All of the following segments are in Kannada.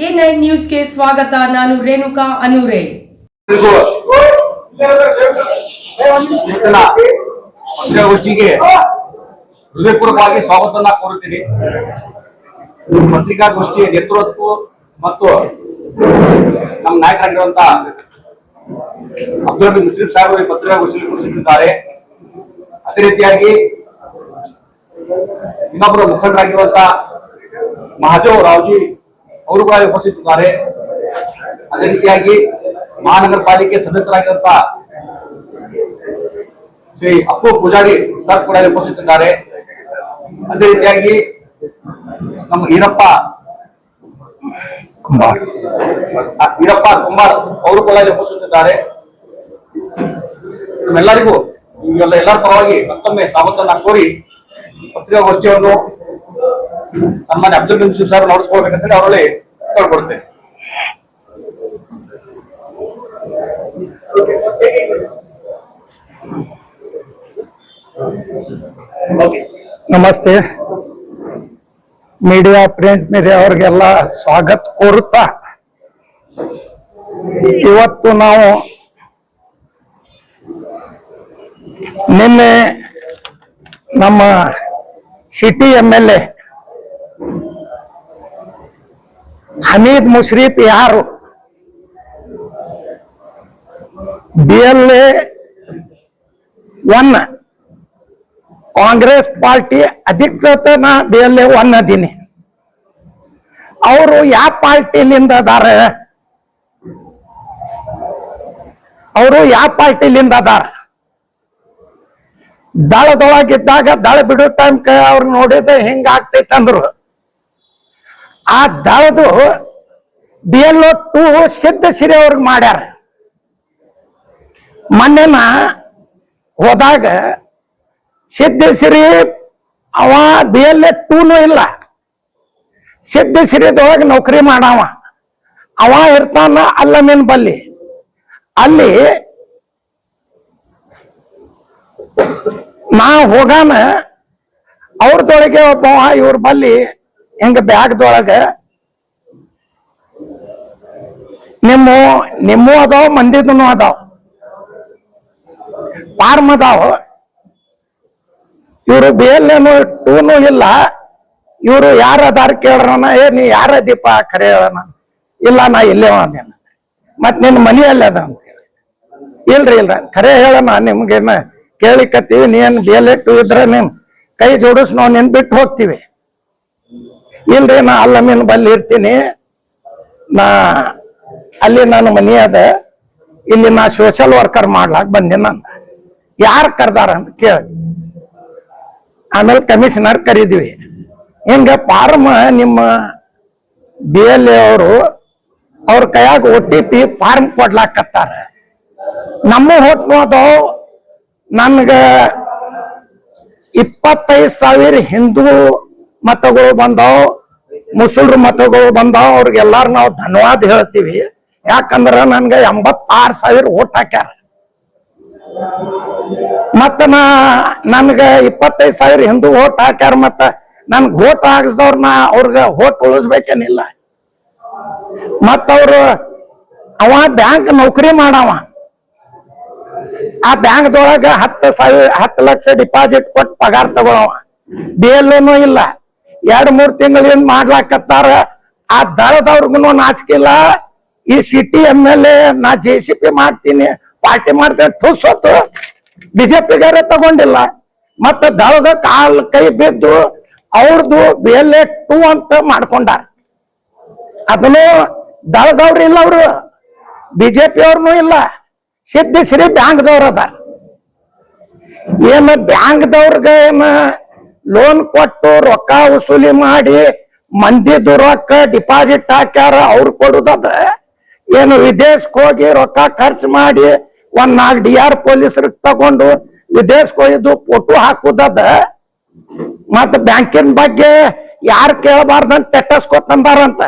A9 ನ್ಯೂಸ್ಗೆ ಸ್ವಾಗತ. ನಾನು ರೇಣುಕಾ ಅನೂರೆ. ಪತ್ರಿಕಾಗೋಷ್ಠಿಗೆ ಹೃದಯಪೂರ್ವಕವಾಗಿ ಸ್ವಾಗತವನ್ನ ಕೋರುತ್ತೀನಿ. ಪತ್ರಿಕಾಗೋಷ್ಠಿಯ ನೇತೃತ್ವ ಮತ್ತು ನಮ್ಮ ನಾಯಕರಾಗಿರುವಂತ ಅಬ್ದುಲ್ ಹಮೀದ್ ಮುಸ್ಲಿಂ ಸಾಹೇಬರು ಪತ್ರಿಕಾಗೋಷ್ಠಿಯಲ್ಲಿ ಕೂರಿಸಿದ್ದಾರೆ. ಅದೇ ರೀತಿಯಾಗಿ ಇನ್ನೊಬ್ಬರ ಮುಖಂಡರಾಗಿರುವಂತ ಮಹಾದೇವ್ ರಾವ್ಜಿ ಅವರು ಕೂಡ ಉಪಸ್ಥಿತರಿದ್ದಾರೆ. ಅದೇ ರೀತಿಯಾಗಿ ಮಹಾನಗರ ಪಾಲಿಕೆ ಸದಸ್ಯರಾಗಿರುವಂತ ಶ್ರೀ ಅಪ್ಪು ಪೂಜಾರಿ ಸರ್ ಕೂಡ ಉಪಸ್ಥಿತರಿದ್ದಾರೆ. ಅದೇ ರೀತಿಯಾಗಿ ನಮ್ಮ ಈರಪ್ಪ ಕುಂಬಾರ್ ಅವರು ಕೂಡ ಉಪಸ್ಥಿತರಿದ್ದಾರೆ. ನಮ್ಮೆಲ್ಲರಿಗೂ ಎಲ್ಲರ ಪರವಾಗಿ ಮತ್ತೊಮ್ಮೆ ಸ್ವಾಗತವನ್ನ ಕೋರಿ ಪತ್ರಿಕಾಗೋಷ್ಠಿಯನ್ನು ಸನ್ಮಾನ್ಯ ಅಬ್ದುಲ್ ಹಮೀದ್ ಮುಸ್ಲಿಂ ಸಾಹೇಬ್ ನಡೆಸ್ಕೊಳ್ಬೇಕಂತ ಅವರಲ್ಲಿ ಕೇಳ್ಕೊಡ್ತೇನೆ. ನಮಸ್ತೆ. ಮೀಡಿಯಾ ಪ್ರಿಂಟ್ ಮೀಡಿಯಾ ಅವ್ರಿಗೆಲ್ಲ ಸ್ವಾಗತ ಕೋರುತ್ತಾ, ಇವತ್ತು ನಾವು ನಿನ್ನೆ ನಮ್ಮ ಸಿಟಿ MLA ಹಮೀದ್ ಮುಶ್ರೀಫ್ ಯಾರು BLA 1 ಕಾಂಗ್ರೆಸ್ ಪಾರ್ಟಿ ಅಧಿಕೃತ BLA 1 ಅದೀನಿ. ಅವರು ಯಾವ ಪಾರ್ಟಿಲಿಂದ ಅದಾರ, ದಳದೊಳಗಿದ್ದಾಗ ದಳ ಬಿಡೋ ಟೈಮ್ ಅವ್ರು ನೋಡಿದ್ರೆ ಹೆಂಗ ಆಗ್ತೈತೆ ಅಂದ್ರು. ಆ ದಳದು BLO 2 ಸಿದ್ಧ ಸಿರಿ ಅವ್ರಿಗೆ ಮಾಡ್ಯಾರ. ಮೊನ್ನೆನ ಹೋದಾಗ ಸಿದ್ಧ ಸಿರಿ ಅವ BLA 2 ಇಲ್ಲ, ಸಿದ್ಧ ಸಿರಿದೊಳಗೆ ನೌಕರಿ ಮಾಡವ. ಅವ ಇರ್ತಾನ ಅಲ್ಲಮಿನ್ ಬಲ್ಲಿ. ಅಲ್ಲಿ ನಾ ಹೋಗಾನ ಅವ್ರದೊಳಗೆ ಒಬ್ಬ ಇವ್ರ ಬಲ್ಲಿ ಹಿಂಗ ಬ್ಯಾಗ್ದೊಳಗ ನಿಮ್ಮ ಅದಾವ, ಮಂದಿದನು ಅದಾವ, ಫಾರ್ಮ್ ಅದಾವ. ಇವರು BLA 2 ಇಲ್ಲ. ಇವರು ಯಾರ ಅದಾರ ಕೇಳ್ರನ, ನೀ ಯಾರ ದೀಪ ಖರೆ ಹೇಳೋಣ. ಇಲ್ಲ, ನಾ ಇಲ್ಲೇ ಅಂದೇನ. ಮತ್ ನಿನ್ನ ಮನೆಯಲ್ಲಿ ಅದ ಅಂತ ಹೇಳಿ, ಇಲ್ರಿ ಖರೆ ಹೇಳೋಣ, ನಿಮ್ಗೇನ ಕೇಳಿಕತ್ತೀವಿ. ನೀನ್ BLA 2 ಇದ್ರೆ ನೀನ್ ಕೈ ಜೋಡಿಸ್, ನಾವು ನಿನ್ ಬಿಟ್ಟು ಹೋಗ್ತೀವಿ. ಇಲ್ರಿ, ನಾ ಅಲ್ಲಮೀನ್ ಬಲ್ಲಿ ಇರ್ತೀನಿ, ಅಲ್ಲಿ ನನ್ನ ಮನಿ ಅದ, ಇಲ್ಲಿ ನಾ ಸೋಷಿಯಲ್ ವರ್ಕರ್ ಮಾಡ್ಲಾಕ್ ಬಂದಿನ ಅಂತ. ಯಾರು ಕರ್ದಾರ ಅಂತ ಕೇಳಿ ಆಮೇಲೆ ಕಮಿಷನರ್ ಕರೀದ್ವಿ. ಹಿಂಗ ಫಾರ್ಮ್ ನಿಮ್ಮ BLA ಅವ್ರ ಕೈಯಾಗ OTP ಫಾರ್ಮ್ ಕೊಡ್ಲಾಕತ್ತಾರ. ನಮ್ಮ ಹೊತ್ತು ನನ್ಗ 25,000 ಹಿಂದೂ ಮತಗಳು ಬಂದಾವ್, ಮುಸಲ್ರು ಮತಗಳು ಬಂದಾವ್. ಅವ್ರಿಗೆಲ್ಲಾರು ನಾವು ಧನ್ಯವಾದ ಹೇಳ್ತೀವಿ. ಯಾಕಂದ್ರ ನನ್ಗ 86,000 ಓಟ್ ಹಾಕ್ಯಾರ. ಮತ್ತ ನನ್ಗ 25,000 ಹಿಂದೂ ಓಟ್ ಹಾಕ್ಯಾರ. ಮತ್ತ ನನ್ಗ ಓಟ್ ಹಾಕ್ಸ್ದವ್ರನ್ನ ಅವ್ರಗ ಓಟ್ ಉಳಿಸ್ಬೇಕೇನಿಲ್ಲ. ಮತ್ತ ಅವ ಬ್ಯಾಂಕ್ ನೌಕರಿ ಮಾಡವ. ಆ ಬ್ಯಾಂಕ್ದೊಳಗ 10 ಲಕ್ಷ ಡಿಪಾಸಿಟ್ ಕೊಟ್ಟು ಪಗಾರ ತಗೊಳವ. BLA ಇಲ್ಲ. 2-3 ತಿಂಗಳಿಂದ ಮಾಡ್ಲಾಕತ್ತಾರ. ಆ ದಳದವ್ರಿಗೂ ನಾಚಿಕಿಲ್ಲ. ಈ ಸಿಟಿ MLA ನಾ JCP ಮಾಡ್ತೀನಿ, ಪಾರ್ಟಿ ಮಾಡ್ತೀನಿ, ठुसೊತ್ತು BJP ತಗೊಂಡಿಲ್ಲ. ಮತ್ತ ದಳದ ಕಾಲ್ ಕೈ ಬಿದ್ದು ಅವ್ರದ್ದು BLA 2 ಅಂತ ಮಾಡ್ಕೊಂಡಾರ. ಅದನ್ನು ದಳದವ್ರು ಇಲ್ಲ, ಅವರು BJP ಅವ್ರನ್ನೂ ಇಲ್ಲ. ಸಿದ್ಧ ಸಿರಿ ಬ್ಯಾಂಕ್ದವ್ರ ಅದ. ಏನು ಬ್ಯಾಂಕ್ದವ್ರಗ ಏನ ಲೋನ್ ಕೊಟ್ಟು ರೊಕ್ಕ ವಸೂಲಿ ಮಾಡಿ ಮಂದಿದು ರೊಕ್ಕ ಡಿಪಾಸಿಟ್ ಹಾಕ್ಯಾರ, ಅವ್ರು ಕೊಡುದದ. ಏನು ವಿದೇಶಕ್ಕೆ ಹೋಗಿ ರೊಕ್ಕ ಖರ್ಚು ಮಾಡಿ 4 DR ಪೊಲೀಸರಿಗೆ ತಗೊಂಡು ವಿದೇಶಕ್ಕೆ ಹೋಗಿದ್ದು ಫೋಟೋ ಹಾಕುದದ. ಮತ್ತ ಬ್ಯಾಂಕಿನ ಬಗ್ಗೆ ಯಾರು ಕೇಳಬಾರ್ದಂತ ತೆಟ್ಟಸ್ಕೊತಂದಾರಂತ.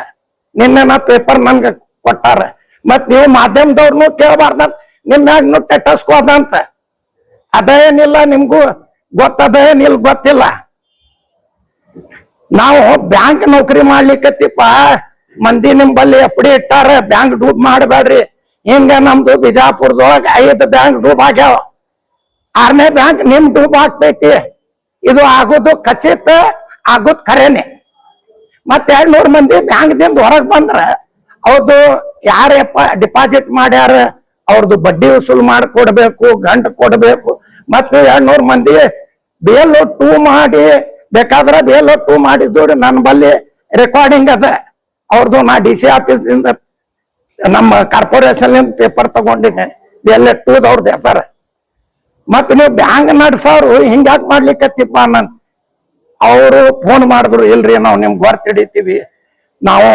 ನಿನ್ನೆ ಪೇಪರ್ ನನ್ಗೆ ಕೊಟ್ಟಾರ. ಮತ್ ನೀವು ಮಾಧ್ಯಮದವ್ರನ್ನು ಕೇಳಬಾರ್ದಂತ ನಿಮ್ಯಾಗ ತೆಟ್ಟಸ್ಕೋದಂತ. ಅದೇನಿಲ್ಲ, ನಿಮ್ಗೂ ಗೊತ್ತದೇನಿಲ್ಲ ಗೊತ್ತಿಲ್ಲ. ನಾವು ಬ್ಯಾಂಕ್ ನೌಕರಿ ಮಾಡ್ಲಿಕ್ಕತ್ತಿಪ್ಪ, ಮಂದಿ ನಿಂಬಲ್ಲಿ ಎಪ್ಪಡಿ ಇಟ್ಟಾರ ಬ್ಯಾಂಕ್ ಡೂಬ್ ಮಾಡಬೇಡ್ರಿ. ಹಿಂಗ ನಮ್ದು ಬಿಜಾಪುರದೊಳಗ 5 ಬ್ಯಾಂಕ್ ಡೂಬ್ ಆಗ್ಯಾವ. 6ನೇ ಬ್ಯಾಂಕ್ ನಿಮ್ ಡೂಬ್ ಆಗ್ತೈತಿ. ಇದು ಆಗೋದು ಖಚಿತ, ಆಗೋದು ಖರೇನೆ. ಮತ್ 200 ಮಂದಿ ಬ್ಯಾಂಕ್ ದಿಂದ ಹೊರಗ್ ಬಂದ್ರ ಅವ್ರದ್ದು ಯಾರಪ್ಪ ಡಿಪಾಸಿಟ್ ಮಾಡ್ಯಾರ ಅವ್ರದ್ದು ಬಡ್ಡಿ ವಸೂಲ್ ಮಾಡಿ ಕೊಡ್ಬೇಕು, ಗಂಟು ಕೊಡ್ಬೇಕು. ಮತ್ತು 200 ಮಂದಿ ಬೇಲ್ 2 ಮಾಡಿ ಬೇಕಾದ್ರೆ ಬೇಲ್ 2 ಮಾಡಿದ್ದು ನನ್ನ ಬಲ್ಲಿ ರೆಕಾರ್ಡಿಂಗ್ ಅದ ಅವ್ರದ್ದು. ನಾ DC ಆಫೀಸ್ದಿಂದ ನಮ್ಮ ಕಾರ್ಪೊರೇಷನ್ ಪೇಪರ್ ತಗೊಂಡಿನಿ, ಬೇಲ್ 2 ಅವ್ರದ್ದು ಹೆಸರು. ಮತ್ ನೀವು ಬ್ಯಾಂಕ್ ನಡ್ಸವ್ರು ಹಿಂಗ್ಯಾಕ್ ಮಾಡ್ಲಿಕ್ಕತ್ತಿಪ್ಪ ನನ್ ಅವರು ಫೋನ್ ಮಾಡಿದ್ರು, ಇಲ್ರಿ ನಾವು ನಿಮ್ಗೆ ಗೊರ್ತ್ ಹಿಡಿತೀವಿ, ನಾವು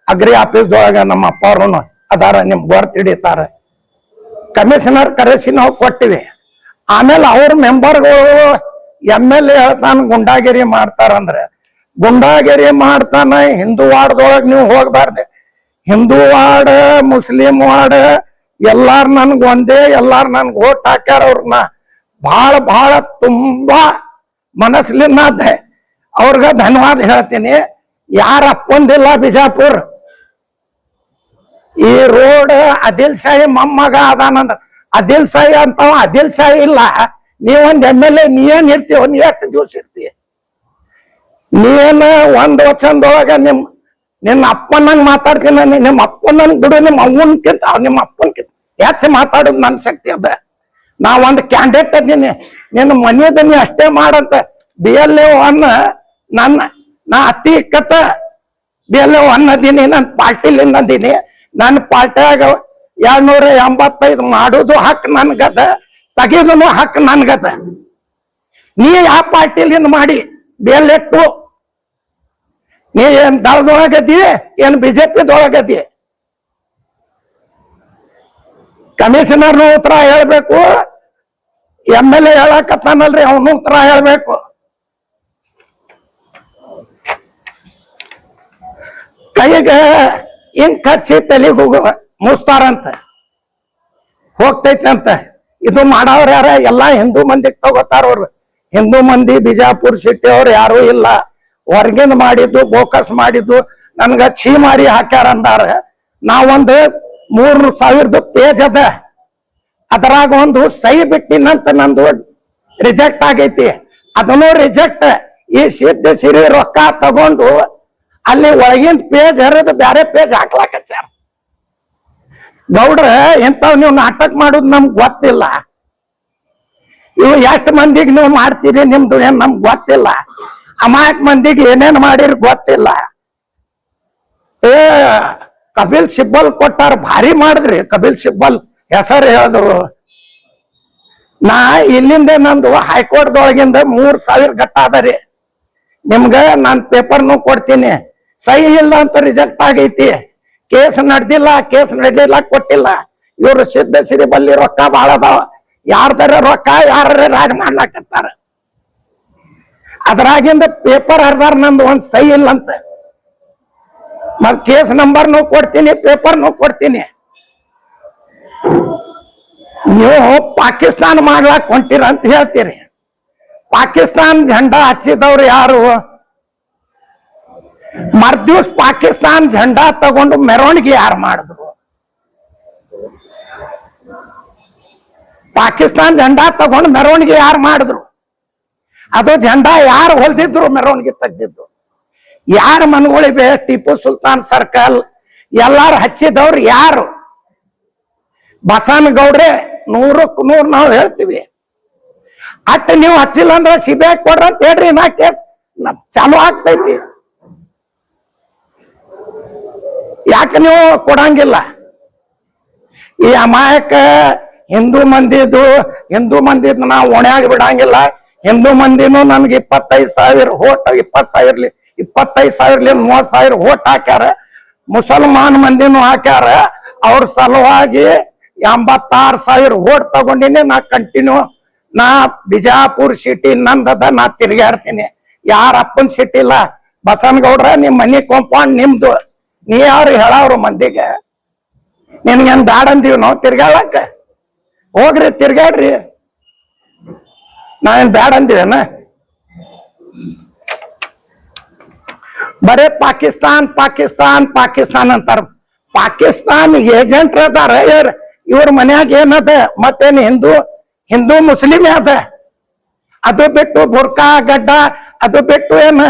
ಅಗ್ರಿ ಆಫೀಸ್ದೊಳಗ ನಮ್ಮ ಅಪ್ಪ ಅವ್ರು ಅದಾರ, ನಿಮ್ಗೆ ಗೊರ್ತ್ ಹಿಡಿತಾರ. ಕಮಿಷನರ್ ಕರೆಸಿ ನಾವು ಕೊಟ್ಟಿವಿ. ಆಮೇಲೆ ಅವ್ರ ಮೆಂಬರ್ಗಳು MLA ಹೇಳ್ತಾನ ಗುಂಡಾಗಿರಿ ಮಾಡ್ತಾರಂದ್ರೆ, ಗುಂಡಾಗಿರಿ ಮಾಡ್ತಾನ. ಹಿಂದೂ ವಾರ್ಡ್ದೊಳಗ್ ನೀವು ಹೋಗ್ಬಾರ್ದು. ಹಿಂದೂ ವಾರ್ಡ್, ಮುಸ್ಲಿಂ ವಾರ್ಡ್ ಎಲ್ಲಾರು ನನ್ಗೆ ಒಂದೇ, ಎಲ್ಲಾರು ನನ್ಗೆ ಓಟ್ ಹಾಕ್ಯಾರ. ಅವ್ರನ್ನ ಬಹಳ ಬಹಳ ತುಂಬಾ ಮನಸ್ಲಿನ ಅವ್ರಗ ಧನ್ಯವಾದ ಹೇಳ್ತೀನಿ. ಯಾರ ಅಪ್ಪಂದಿಲ್ಲ ಬಿಜಾಪುರ್. ಈ ರೋಡ್ ಆದಿಲ್ ಶಾಹಿ ಮೊಮ್ಮಗ ಅದಾನಂದ್ರ ಆದಿಲ್ ಶಾಹಿ ಅಂತಾವ, ಆದಿಲ್ ಶಾಹಿ ಇಲ್ಲ. ನೀವೊಂದ್ MLA ನೀವೇನ್ ಇರ್ತೀವ, ನೀ ಎಷ್ಟು ದಿವ್ಸ ಇರ್ತೀಯ? ನೀವೇನ 1 ವರ್ಷದೊಳಗ ನಿನ್ನ ಅಪ್ಪನಂಗ್ ಮಾತಾಡ್ತೀನಿ. ನಿಮ್ಮ ಅಪ್ಪನಂಗ್ ಬಿಡು, ನಿಮ್ಮ ಅವ್ವನ್ಕಿಂತ ನಿಮ್ಮ ಅಪ್ಪನ್ಕಿಂತ ಹೆಚ್ಚು ಮಾತಾಡೋದು ನನ್ನ ಶಕ್ತಿ ಅದ. ನಾ ಒಂದು ಕ್ಯಾಂಡಿಡೇಟ್ ಅದೀನಿ, ನಿನ್ನ ಮನೆಯದನಿ ಅಷ್ಟೇ ಮಾಡಂತ. BLA 1 ನಾ ಅತಿ ಕತ್ತ BLA 1 ಅದೀನಿ, ನನ್ನ ಪಾರ್ಟಿಲಿಂದ ಅದೀನಿ. ನನ್ನ ಪಾರ್ಟಿಯಾಗ 285 ಮಾಡೋದು ಹಕ್ ನನ್ಗದ, ತೆಗೆದನು ಹಕ್ ನನ್ಗದ. ನೀ ಯಾವ ಪಾರ್ಟಿಲಿಂದ ಮಾಡಿ BLA 2? ನೀ ಏನ್ ದಳದೊಳಗದಿ, ಏನ್ BJPದೊಳಗದಿ? ಕಮಿಷನರ್ನು ಉತ್ತರ ಹೇಳ್ಬೇಕು, MLA ಹೇಳಕತ್ತಾನಲ್ರಿ ಅವನು ಉತ್ತರ ಹೇಳ್ಬೇಕು. ಕೈಗೆ ಹಿಂಗ್ ಕಚ್ಚಿ ತಲೆಗೆ ಮುಸ್ತಾರಂತ, ಹೋಗ್ತೈತಂತ. ಇದು ಮಾಡವ್ರ ಯಾರ? ಎಲ್ಲಾ ಹಿಂದೂ ಮಂದಿಗೆ ತಗೋತಾರ ಅವ್ರು. ಹಿಂದೂ ಮಂದಿ ಬಿಜಾಪುರ್ ಸಿಟಿ ಅವ್ರು ಯಾರು ಇಲ್ಲ. ಹೊರಗಿಂದ ಮಾಡಿದ್ದು, ಬೋಕಸ್ ಮಾಡಿದ್ದು ನನ್ಗ ಛೀಮಾರಿ ಹಾಕ್ಯಾರ ಅಂದಾರ. ನಾವೊಂದು 3000 ಪೇಜ್ ಅದ, ಅದರಾಗ ಒಂದು ಸಹಿ ಬಿಟ್ಟಿನಂತ ನಂದು ರಿಜೆಕ್ಟ್ ಆಗೈತಿ. ಅದನ್ನು ರಿಜೆಕ್ಟ್. ಈ ಸಿದ್ಧ ಸಿರಿ ರೊಕ್ಕ ತಗೊಂಡು ಅಲ್ಲಿ ಒಳಗಿನ ಪೇಜ್ ಹರಿದು ಬೇರೆ ಪೇಜ್ ಹಾಕ್ಲಾಕಚ್ಚಾರ. ಗೌಡ್ರ ಎಂತಾವ್ ನೀವು ನಾಟಕ ಮಾಡೋದು ನಮ್ಗೆ ಗೊತ್ತಿಲ್ಲ. ಇವು ಎಷ್ಟು ಮಂದಿಗೆ ನೀವು ಮಾಡ್ತೀರಿ ನಿಮ್ದು ಏನ್ ನಮ್ಗೆ ಗೊತ್ತಿಲ್ಲ. ಅಮಾಯಕ ಮಂದಿಗೆ ಏನೇನ್ ಮಾಡಿರಿ ಗೊತ್ತಿಲ್ಲ. ಕಪಿಲ್ ಸಿಬ್ಬಲ್ ಕೊಟ್ಟಾರ, ಭಾರಿ ಮಾಡಿದ್ರಿ. ಕಪಿಲ್ ಸಿಬ್ಬಲ್ ಹೆಸರು ಹೇಳಿದ್ರು. ನಾ ಇಲ್ಲಿಂದ ನಂದು ಹೈಕೋರ್ಟ್ದೊಳಗಿಂದ 3000 ಗಟ್ಟ ಅದರಿ. ನಿಮ್ಗ ನಾನ್ ಪೇಪರ್ನು ಕೊಡ್ತೀನಿ. ಸಹಿ ಇಲ್ಲ ಅಂತ ರಿಜೆಕ್ಟ್ ಆಗೈತಿ. ಕೇಸ್ ನಡೆದಿಲ್ಲ, ಕೇಸ್ ನಡೀಲಿಲ್ಲ, ಕೊಟ್ಟಿಲ್ಲ. ಇವ್ರು ಸಿದ್ಧ ಸಿರಿ ಬಲ್ಲಿ ರೊಕ್ಕ ಬಾಳ ಅದಾವ. ಯಾರ್ದಾರ ರೊಕ್ಕ ಯಾರ ರಾಜ ಮಾಡ್ಲಾಕತ್ತಾರ. ಅದ್ರಾಗಿಂದ ಪೇಪರ್ ಹರಿದಾರ, ನಂದು ಒಂದ್ ಸಹಿ ಇಲ್ಲ ಅಂತ. ಮತ್ ಕೇಸ್ ನಂಬರ್ನು ಕೊಡ್ತೀನಿ, ಪೇಪರ್ನು ಕೊಡ್ತೀನಿ. ನೀವು ಪಾಕಿಸ್ತಾನ ಮಾಡ್ಲಾಕ್ ಹೊಂಟಿರ ಅಂತ ಹೇಳ್ತೀರಿ. ಪಾಕಿಸ್ತಾನ झंडा ಹಚ್ಚಿದವ್ರು ಯಾರು? ಮರ್ದಿವ್ಸ್ ಪಾಕಿಸ್ತಾನ झंडा ತಗೊಂಡು ಮೆರವಣಿಗೆ ಯಾರು ಮಾಡಿದ್ರು? ಪಾಕಿಸ್ತಾನ झंडा ತಗೊಂಡು ಮೆರವಣಿಗೆ ಯಾರು ಮಾಡಿದ್ರು? ಅದು झंडा ಯಾರು ಹೊಲ್ದಿದ್ರು, ಮೆರವಣಿಗೆ ತೆಗ್ದಿದ್ರು? ಯಾರ ಮನಗಳಿವೆ? ಟಿಪ್ಪು ಸುಲ್ತಾನ್ ಸರ್ಕಲ್ ಎಲ್ಲಾರು ಹಚ್ಚಿದವ್ರು ಯಾರು? ಬಸವನಗೌಡ್ರೆ 100ಕ್ಕೆ 100 ನಾವು ಹೇಳ್ತೀವಿ. ಅಟ್ ನೀವು ಹಚ್ಚಿಲ್ಲ ಅಂದ್ರೆ CBI ಕೊಡ್ರ ಅಂತ ಹೇಳ್ರಿ, ನಾ ಕೇಸ್ ಚಾಲು ಆಗ್ತೈತಿ. ಯಾಕೆ ನೀವು ಕೊಡಂಗಿಲ್ಲ? ಈ ಅಮಾಯಕ ಹಿಂದೂ ಮಂದಿದ್ದು ನಾವು ಒಣೆಯಾಗಿ ಬಿಡಂಗಿಲ್ಲ. ಹಿಂದೂ ಮಂದಿನೂ ನನ್ಗೆ 25,000 ಓಟ್, 20,000 25,000 30,000 ಓಟ್ ಹಾಕ್ಯಾರ. ಮುಸಲ್ಮಾನ್ ಮಂದಿನೂ ಹಾಕ್ಯಾರ. ಅವ್ರ ಸಲುವಾಗಿ 86,000 ಓಟ್ ತಗೊಂಡಿನಿ. ನಾ ಕಂಟಿನ್ಯೂ ನಾ ಬಿಜಾಪುರ್ ಸಿಟಿ ನಂದದ, ನಾ ತಿರ್ಗಾಡ್ತೀನಿ. ಯಾರ ಅಪ್ಪನ್ ಸಿಟಿ ಇಲ್ಲ. ಬಸವನಗೌಡ್ರ ನಿಮ್ ಮನಿ ಕಾಂಪೌಂಡ್ ನಿಮ್ದು. ನೀ ಯಾರು ಹೇಳವ್ರು ಮಂದಿಗೆ? ನಿನ್ಗೇನ್ ಬ್ಯಾಡ ಅಂದೀವಿ ನಾವು ತಿರ್ಗಾಳಕ? ಹೋಗ್ರಿ ತಿರ್ಗಾಡ್ರಿ, ನಾವೇನ್ ಬ್ಯಾಡ ಅಂದಿವೇನ? ಬರೇ ಪಾಕಿಸ್ತಾನ್ ಪಾಕಿಸ್ತಾನ್ ಪಾಕಿಸ್ತಾನ್ ಅಂತಾರ. ಪಾಕಿಸ್ತಾನ್ ಏಜೆಂಟ್ ಅದಾರ ಇವ್ರ ಮನ್ಯಾಗ ಏನದ, ಮತ್ತೇನ್ ಹಿಂದೂ ಮುಸ್ಲಿಂ ಅದ. ಅದು ಬಿಟ್ಟು ಬುರ್ಕಾ ಗಡ್ಡ, ಅದು ಬಿಟ್ಟು ಏನ್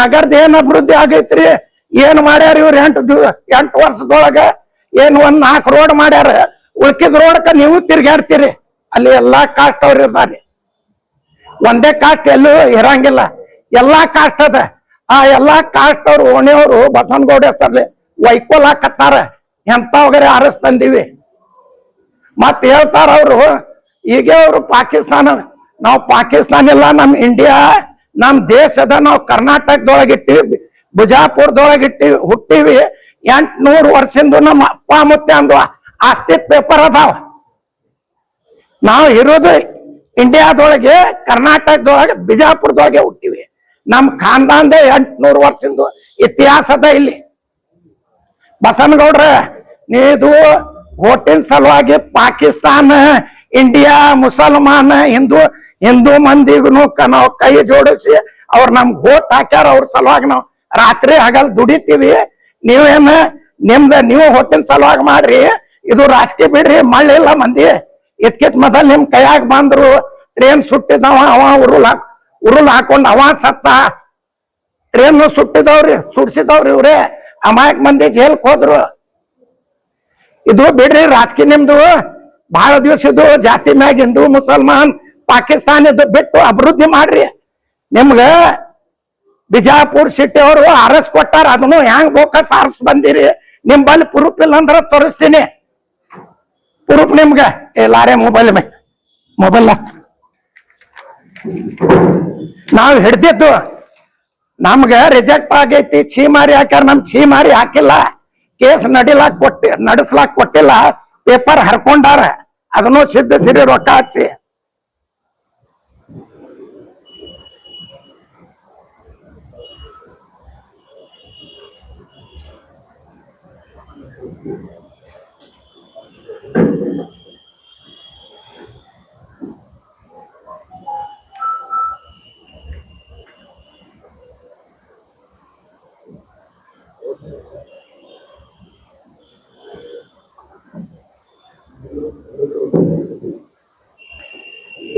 ನಗರದ ಏನ್ ಅಭಿವೃದ್ಧಿ ಆಗೈತ್ರಿ? ಏನ್ ಮಾಡ್ಯಾರ ಇವ್ರ 8 ವರ್ಷದೊಳಗ? ಏನ್ 4 ರೋಡ್ ಮಾಡ್ಯಾರ. ಉಳ್ಕಿದ ರೋಡ್ಕ ನೀವು ತಿರ್ಗಾಡ್ತೀರಿ. ಅಲ್ಲಿ ಎಲ್ಲಾ ಕಾಸ್ಟ್ ಅವ್ರು ಇರ್ತಾರೆ. ಒಂದೇ ಕಾಸ್ಟ್ ಎಲ್ಲೂ ಇರಂಗಿಲ್ಲ, ಎಲ್ಲಾ ಕಾಸ್ಟ್ ಅದ. ಆ ಎಲ್ಲಾ ಕಾಸ್ಟ್ ಅವ್ರು ಓಣಿಯವರು ಬಸವನಗೌಡ ಹೆಸರ್ಲಿ ವೈಕೋಲ್ ಹಾಕತ್ತಾರ. ಎಂತವಗರೆ ಅರಸ್ ತಂದಿವಿ ಮತ್ ಹೇಳ್ತಾರ ಅವ್ರು. ಈಗ ಅವ್ರು ಪಾಕಿಸ್ತಾನ, ನಾವು ಪಾಕಿಸ್ತಾನ ಇಲ್ಲ, ನಮ್ ಇಂಡಿಯಾ ನಮ್ ದೇಶದ, ನಾವು ಕರ್ನಾಟಕದೊಳಗಿಟ್ಟಿವಿ, ಬಿಜಾಪುರದೊಳಗಿಟ್ಟಿವಿ, ಹುಟ್ಟಿವಿ. 800 ವರ್ಷದಿಂದ ನಮ್ಮ ಅಪ್ಪ ಮುತ್ತೆ ಅಂದು ಆಸ್ತಿ ಪೇಪರ್ ಅದಾವ. ನಾವು ಇರೋದು ಇಂಡಿಯಾದೊಳಗೆ, ಕರ್ನಾಟಕದೊಳಗೆ, ಬಿಜಾಪುರದೊಳಗೆ ಹುಟ್ಟಿವಿ. ನಮ್ ಖಾನ್ದಾನ್ದೇ 800 ವರ್ಷದಿಂದ ಇತಿಹಾಸದ ಇಲ್ಲಿ. ಬಸವನಗೌಡ್ರ, ನೀದು ಓಟಿನ ಸಲುವಾಗಿ ಪಾಕಿಸ್ತಾನ, ಇಂಡಿಯಾ, ಮುಸಲ್ಮಾನ, ಹಿಂದೂ ಮಂದಿಗೂ ನಾವು ಕೈ ಜೋಡಿಸಿ ಅವ್ರು ನಮ್ಗೆ ಓಟ್ ಹಾಕ್ಯಾರ. ಅವ್ರ ಸಲುವಾಗಿ ನಾವು ರಾತ್ರಿ ಹಗಲ್ ದುಡಿತೀವಿ. ನೀವೇನ ನೀವು ಓಟಿನ ಸಲುವಾಗಿ ಮಾಡ್ರಿ, ಇದು ರಾಜಕೀಯ ಬಿಡ್ರಿ. ಮಳ್ಳಿಲ್ಲ ಮಂದಿ. ಇದ್ಕಿತ್ ಮೊದಲ್ ನಿಮ್ ಕೈಯಾಗ ಬಂದ್ರು, ಟ್ರೇನ್ ಸುಟ್ಟಿದವ, ಅವ ಉರುಲ್ ಹಾಕೊಂಡ್ ಅವ ಸತ್ತ. ಟ್ರೇನ್ ಸುಡ್ಸಿದವ್ರಿ ಇವ್ರೆ. ಅಮಾಯಕ್ ಮಂದಿ ಜೈಲ್ಕ್ ಹೋದ್ರು. ಇದು ಬಿಡ್ರಿ ರಾಜಕೀಯ. ನಿಮ್ದು ಬಹಳ ದಿವಸ ಇದು ಜಾತಿ ಮ್ಯಾಗ ಹಿಂದೂ ಮುಸಲ್ಮಾನ್ ಪಾಕಿಸ್ತಾನ ಇದು ಬಿಟ್ಟು ಅಭಿವೃದ್ಧಿ ಮಾಡ್ರಿ. ನಿಮ್ಗ ಬಿಜಾಪುರ್ ಸಿಟಿ ಅವರು ಅರಸ್ ಕೊಟ್ಟಾರ, ಅದನ್ನು ಹೆಂಗ್ ಬೋಕಸ್ ಅರಸ್ ಬಂದಿರಿ. ನಿಮ್ ಬಲ್ಲಿ ಪ್ರೂಫ್ ಇಲ್ಲ ಅಂದ್ರ ತೋರಿಸ್ತೀನಿ. ಪ್ರೂಫ್ ನಿಮ್ಗ ಲಾರೆ ಮೊಬೈಲ್ ನಾವ್ ಹಿಡ್ದಿದ್ದು ನಮ್ಗ ರಿಜೆಕ್ಟ್ ಆಗೈತಿ. ಛೀಮಾರಿ ಹಾಕ್ಯಾರ, ನಮ್ ಛೀಮಾರಿ ಹಾಕಿಲ್ಲ. ಕೇಸ್ ನಡೆಸಲಾಕ್ ಕೊಟ್ಟಿಲ್ಲ. ಪೇಪರ್ ಹರ್ಕೊಂಡಾರ, ಅದನ್ನು ಸಿದ್ಧ ಸಿರಿ ರೊಕ್ಕ ಹಾಕ್ಸಿ.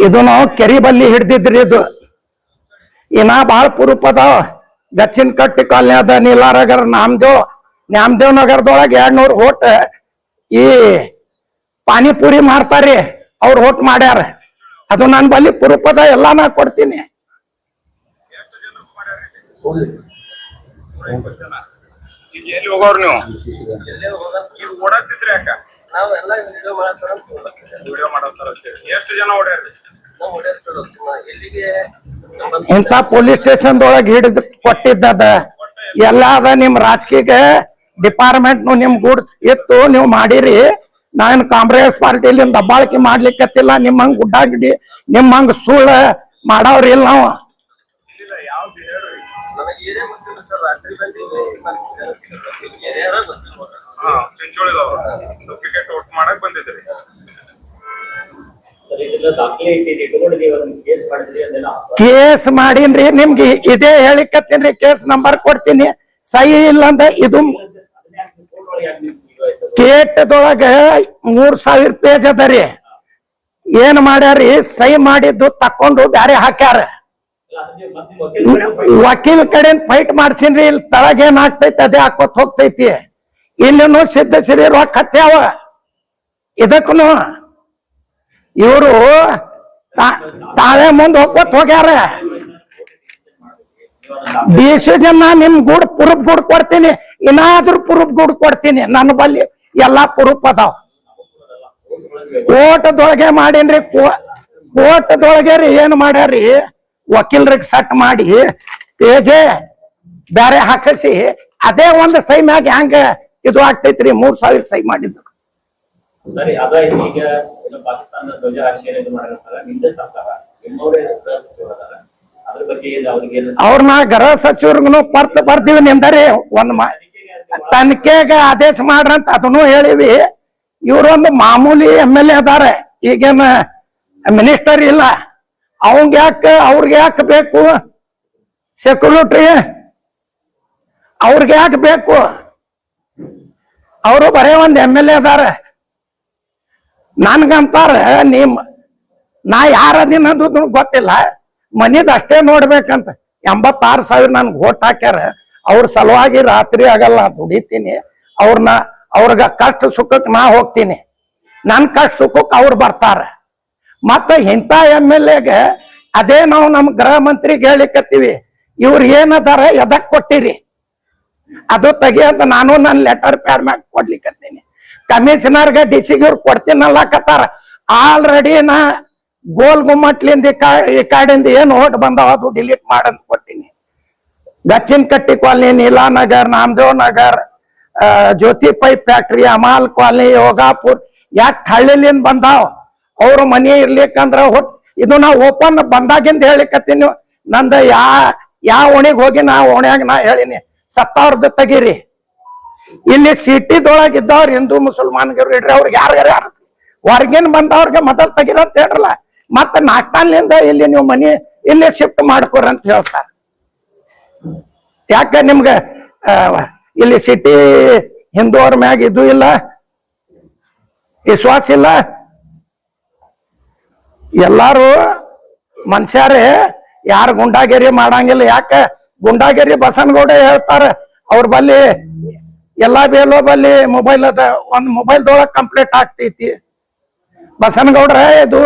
ಇದು ನಾವು ಕೆರಿ ಬಲ್ಲಿ ಹಿಡ್ದಿದ್ರಿ. ಇದು ಇನ್ನ ಬಾಳ ಪ್ರೂಫ್ ಅದಾವ. ಗಚ್ಚಿನ ಕಟ್ಟಿ ಕಾಲನಿ ಅದ, ನೀಲಾನಗರ್, ನ್ಯಾಮದೇವ್ ನಗರದೊಳಗೆ 200 ಓಟ್ ಈ ಪಾನಿಪುರಿ ಮಾಡ್ತಾರ್ರಿ, ಅವ್ರು ಓಟ್ ಮಾಡ್ಯಾರ. ಅದು ನನ್ ಬಲ್ಲಿ ಪ್ರೂಫ್ ಅದ, ಎಲ್ಲಾ ನಾ ಕೊಡ್ತೀನಿ. ಹೋಗೋರು ನೀವು ಓಡಾಡ್ತಿದ್ರಿ ಯಾಕ? ವಿಡಿಯೋ ಮಾಡತ್ತಾರ. ಎಷ್ಟು ಜನ ಓಡ್ಯಾರ್ರಿ? ಇಂಥ ಪೊಲೀಸ್ ಸ್ಟೇಷನ್ ಒಳಗೆ ಹಿಡಿದು ಕೊಟ್ಟಿದ್ದದ ಎಲ್ಲ ಅದ. ನಿಮ್ ರಾಜಕೀಯ ಡಿಪಾರ್ಟ್ಮೆಂಟ್ ನಿಮ್ ಗೂಡ್ಸ್ ಇತ್ತು, ನೀವು ಮಾಡಿರಿ. ನಾನು ಕಾಂಗ್ರೆಸ್ ಪಾರ್ಟಿಲಿ ದಬ್ಬಾಳಿಕೆ ಮಾಡ್ಲಿಕ್ಕತ್ತಿಲ್ಲ. ನಿಮ್ಮಂಗ್ ಗುಡ್ಡಾಗಿಡಿ, ನಿಮ್ಮಂಗ್ ಸುಳ್ಳು ಮಾಡೋರಿಲ್ಲ ನಾವು. ಡೂಪ್ಲಿಕೇಟ್ ವೋಟ್ ಮಾಡಕ್ ಬಂದಿದ್ರಿ. ಕೇಸ್ ಮಾಡೀನ್ರಿ. ನಿಮ್ಗೆ ಇದೇ ಹೇಳಿಕತ್ತೀನ್ರಿ, ಕೇಸ್ ನಂಬರ್ ಕೊಡ್ತೀನಿ. ಸಹಿ ಇಲ್ಲಂದ ಇದು ಕೇಟದೊಳಗ 3000 ಪೇಜ್ ಅದರಿ. ಏನ್ ಮಾಡ್ಯಾರಿ? ಸಹಿ ಮಾಡಿದ್ದು ತಕೊಂಡು ಬ್ಯಾರೆ ಹಾಕ್ಯಾರ. ವಕೀಲ್ ಕಡೆ ಫೈಟ್ ಮಾಡ್ಸಿನ್ರಿ. ಇಲ್ಲಿ ತಳಗ ಏನ್ ಆಗ್ತೈತಿ ಅದೇ ಹಾಕೋತ್ ಹೋಗ್ತೈತಿ. ಇಲ್ಲಿನೂ ಸಿದ್ಧ ಸಿರಿ ರೊಕ್ಕ ಹತ್ಯಾವ. ಇದಕ್ಕೂ ಇವರು ತಾವೇ ಮುಂದೆ ಹೋಗ್ಕೋತ್ ಹೋಗ್ಯಾರ. ಜನ ನಿಮ್ ಪ್ರೂಫ್ ಗೂಡ್ ಕೊಡ್ತೀನಿ. ಇನ್ನಾದ್ರೂ ಪ್ರೂಫ್ ಗೂಡ್ ಕೊಡ್ತೀನಿ. ನನ್ನ ಬಲ್ಲಿ ಎಲ್ಲಾ ಪ್ರೂಫ್ ಅದಾವ. ಕೋರ್ಟ್ದೊಳಗೆ ಮಾಡೀನ್ರಿ. ಕೋರ್ಟ್ದೊಳಗೆ ರೀ ಏನ್ ಮಾಡ್ಯಾರಿ? ವಕೀಲರಿಗೆ ಸಟ್ ಮಾಡಿ ಪೇಜೆ ಬ್ಯಾರೆ ಹಾಕಿಸಿ ಅದೇ ಒಂದು ಸೈ ಮ್ಯಾಗ ಹೆಂಗ ಇದು ಆಗ್ತೈತ್ರಿ? 3000 ಸೈ ಮಾಡಿದ್ದು. ಸರಿ, ಅದ ಈಗ ಪಾಕಿಸ್ತಾನ ಧ್ವಜ ಹಾರಿಸಿ ಮಾಡಿರ್ತಾರ, ನಿಮ್ದೇ ಸರ್ಕಾರ, ನಿಮ್ಮವರೇ ಗೃಹ ಸಚಿವರಾದಾರ, ಅದ್ರ ಬಗ್ಗೆ ಅವ್ರನ್ನ ಗೃಹ ಸಚಿವರ್ಗು ಬರ್ತೀವಿ ನಿಂದರಿ. ತನಿಖೆಗ ಆದೇಶ ಮಾಡ್ರಂತ ಅದನ್ನು ಹೇಳಿವಿ. ಇವ್ರೊಂದು ಮಾಮೂಲಿ MLA ಅದಾರ, ಈಗೇನ ಮಿನಿಸ್ಟರ್ ಇಲ್ಲ. ಅವ್ರಿಗೆ ಯಾಕೆ ಬೇಕು ಸೆಕ್ಯೂರಿಟಿ? ಅವ್ರಿಗೆ ಯಾಕೆ ಬೇಕು? ಅವರು ಬರೇ ಒಂದ್ MLA ಅದಾರ. ನನ್ಗಂತಾರ ನಾ ಯಾರದಿನ ಗೊತ್ತಿಲ್ಲ, ಮನಿದ್ ಅಷ್ಟೇ ನೋಡ್ಬೇಕಂತ 86,000 ನನ್ಗೆ ಓಟ್ ಹಾಕ್ಯಾರ. ಅವ್ರ ಸಲುವಾಗಿ ರಾತ್ರಿ ಆಗಲ್ಲ ದುಡಿತೀನಿ. ಅವ್ರಗ ಕಷ್ಟ ಸುಖಕ್ಕೆ ನಾ ಹೋಗ್ತೀನಿ, ನನ್ ಕಷ್ಟ ಸುಖಕ್ಕೆ ಅವ್ರು ಬರ್ತಾರ. ಮತ್ತ ಇಂಥ MLAಗೆ ಅದೇ ನಾವು ನಮ್ ಗೃಹ ಮಂತ್ರಿಗೆ ಹೇಳಿಕತ್ತೀವಿ, ಇವ್ರು ಏನದಾರ ಎದಕ್ ಕೊಟ್ಟಿರಿ ಅದು ತೆಗಿಯಂತ ನಾನು ನನ್ನ ಲೆಟರ್ ಪ್ಯಾಡ್ ಮ್ಯಾಗ ಕೊಡ್ಲಿಕ್ಕತ್ತೀನಿ. ಕಮಿಷನರ್ಗೆ DC ಇವ್ರು ಕೊಡ್ತೀನಲ್ಲಕತ್ತಾರ. ಆಲ್ರೆಡಿ ನಾ ಗೋಲ್ ಗುಮ್ಮಟ್ಲಿಂದ ಈ ಕಾಡಿಂದ ಏನು ಓಟ್ ಬಂದಾವ ಅದು ಡಿಲೀಟ್ ಮಾಡಂತ ಕೊಟ್ಟಿನಿ. ಗಚ್ಚಿನ ಕಟ್ಟಿ ಕಾಲನಿ, ನೀಲಾನಗರ್, ನಾಮದೇವ್ ನಗರ್, ಜ್ಯೋತಿ ಪೈಪ್ ಫ್ಯಾಕ್ಟ್ರಿ, ಅಮಾಲ್ ಕಾಲನಿ, ಯೋಗಾಪುರ್, ಯಾಕೆ ಹಳ್ಳಿಲಿಂದ ಬಂದಾವ್. ಅವ್ರ ಮನಿ ಇರ್ಲಿಕ್ಕಂದ್ರ ಇದು ನಾ ಓಪನ್ ಬಂದಾಗಿಂದ ಹೇಳಿಕತ್ತೀನಿ. ನಂದ ಯಾವ ಓಣಿಗೆ ಹೋಗಿ ನಾ ಓಣ್ಯಾಗ ನಾ ಹೇಳಿನಿ, 70,000 ತೆಗೀರಿ. ಇಲ್ಲಿ ಸಿಟಿದೊಳಗಿದ್ದವ್ರು ಹಿಂದೂ ಮುಸಲ್ಮಾನ್ಗರು ಇಡ್ರಿ, ಅವ್ರಿಗೆ ಯಾರ್ಯಾರ ಹೊರಗಿನ ಬಂದವ್ರಿಗೆ ಮೊದಲು ತೆಗಿರ ಅಂತ ಹೇಳ್ರಲ್ಲ. ಮತ್ತೆ ನಾಲ್ಕಲ್ಲಿಂದ ಇಲ್ಲಿ ನೀವು ಮನಿ ಇಲ್ಲಿ ಶಿಫ್ಟ್ ಮಾಡ್ಕೊರ ಅಂತ ಹೇಳ್ತಾರೆ. ಯಾಕೆ ನಿಮ್ಗೆ ಇಲ್ಲಿ ಸಿಟಿ ಹಿಂದೂ ಅವ್ರ ಮ್ಯಾಗ ಇದು ಇಲ್ಲ, ವಿಶ್ವಾಸ ಇಲ್ಲ? ಎಲ್ಲಾರು ಮನುಷ್ಯರೇ, ಯಾರು ಗುಂಡಾಗಿರಿ ಮಾಡಂಗಿಲ್ಲ. ಯಾಕೆ ಗುಂಡಾಗಿರಿ ಬಸನಗೌಡ ಹೇಳ್ತಾರ, ಅವ್ರ ಬಲ್ಲಿ ಎಲ್ಲಾ ಬೇಲೋ ಬಲ್ಲಿ ಮೊಬೈಲ್ ಅದ, ಒಂದ್ ಮೊಬೈಲ್ದೊಳಗೆ ಕಂಪ್ಲೀಟ್ ಆಗ್ತೈತಿ. ಬಸನಗೌಡ್ರ ಇದು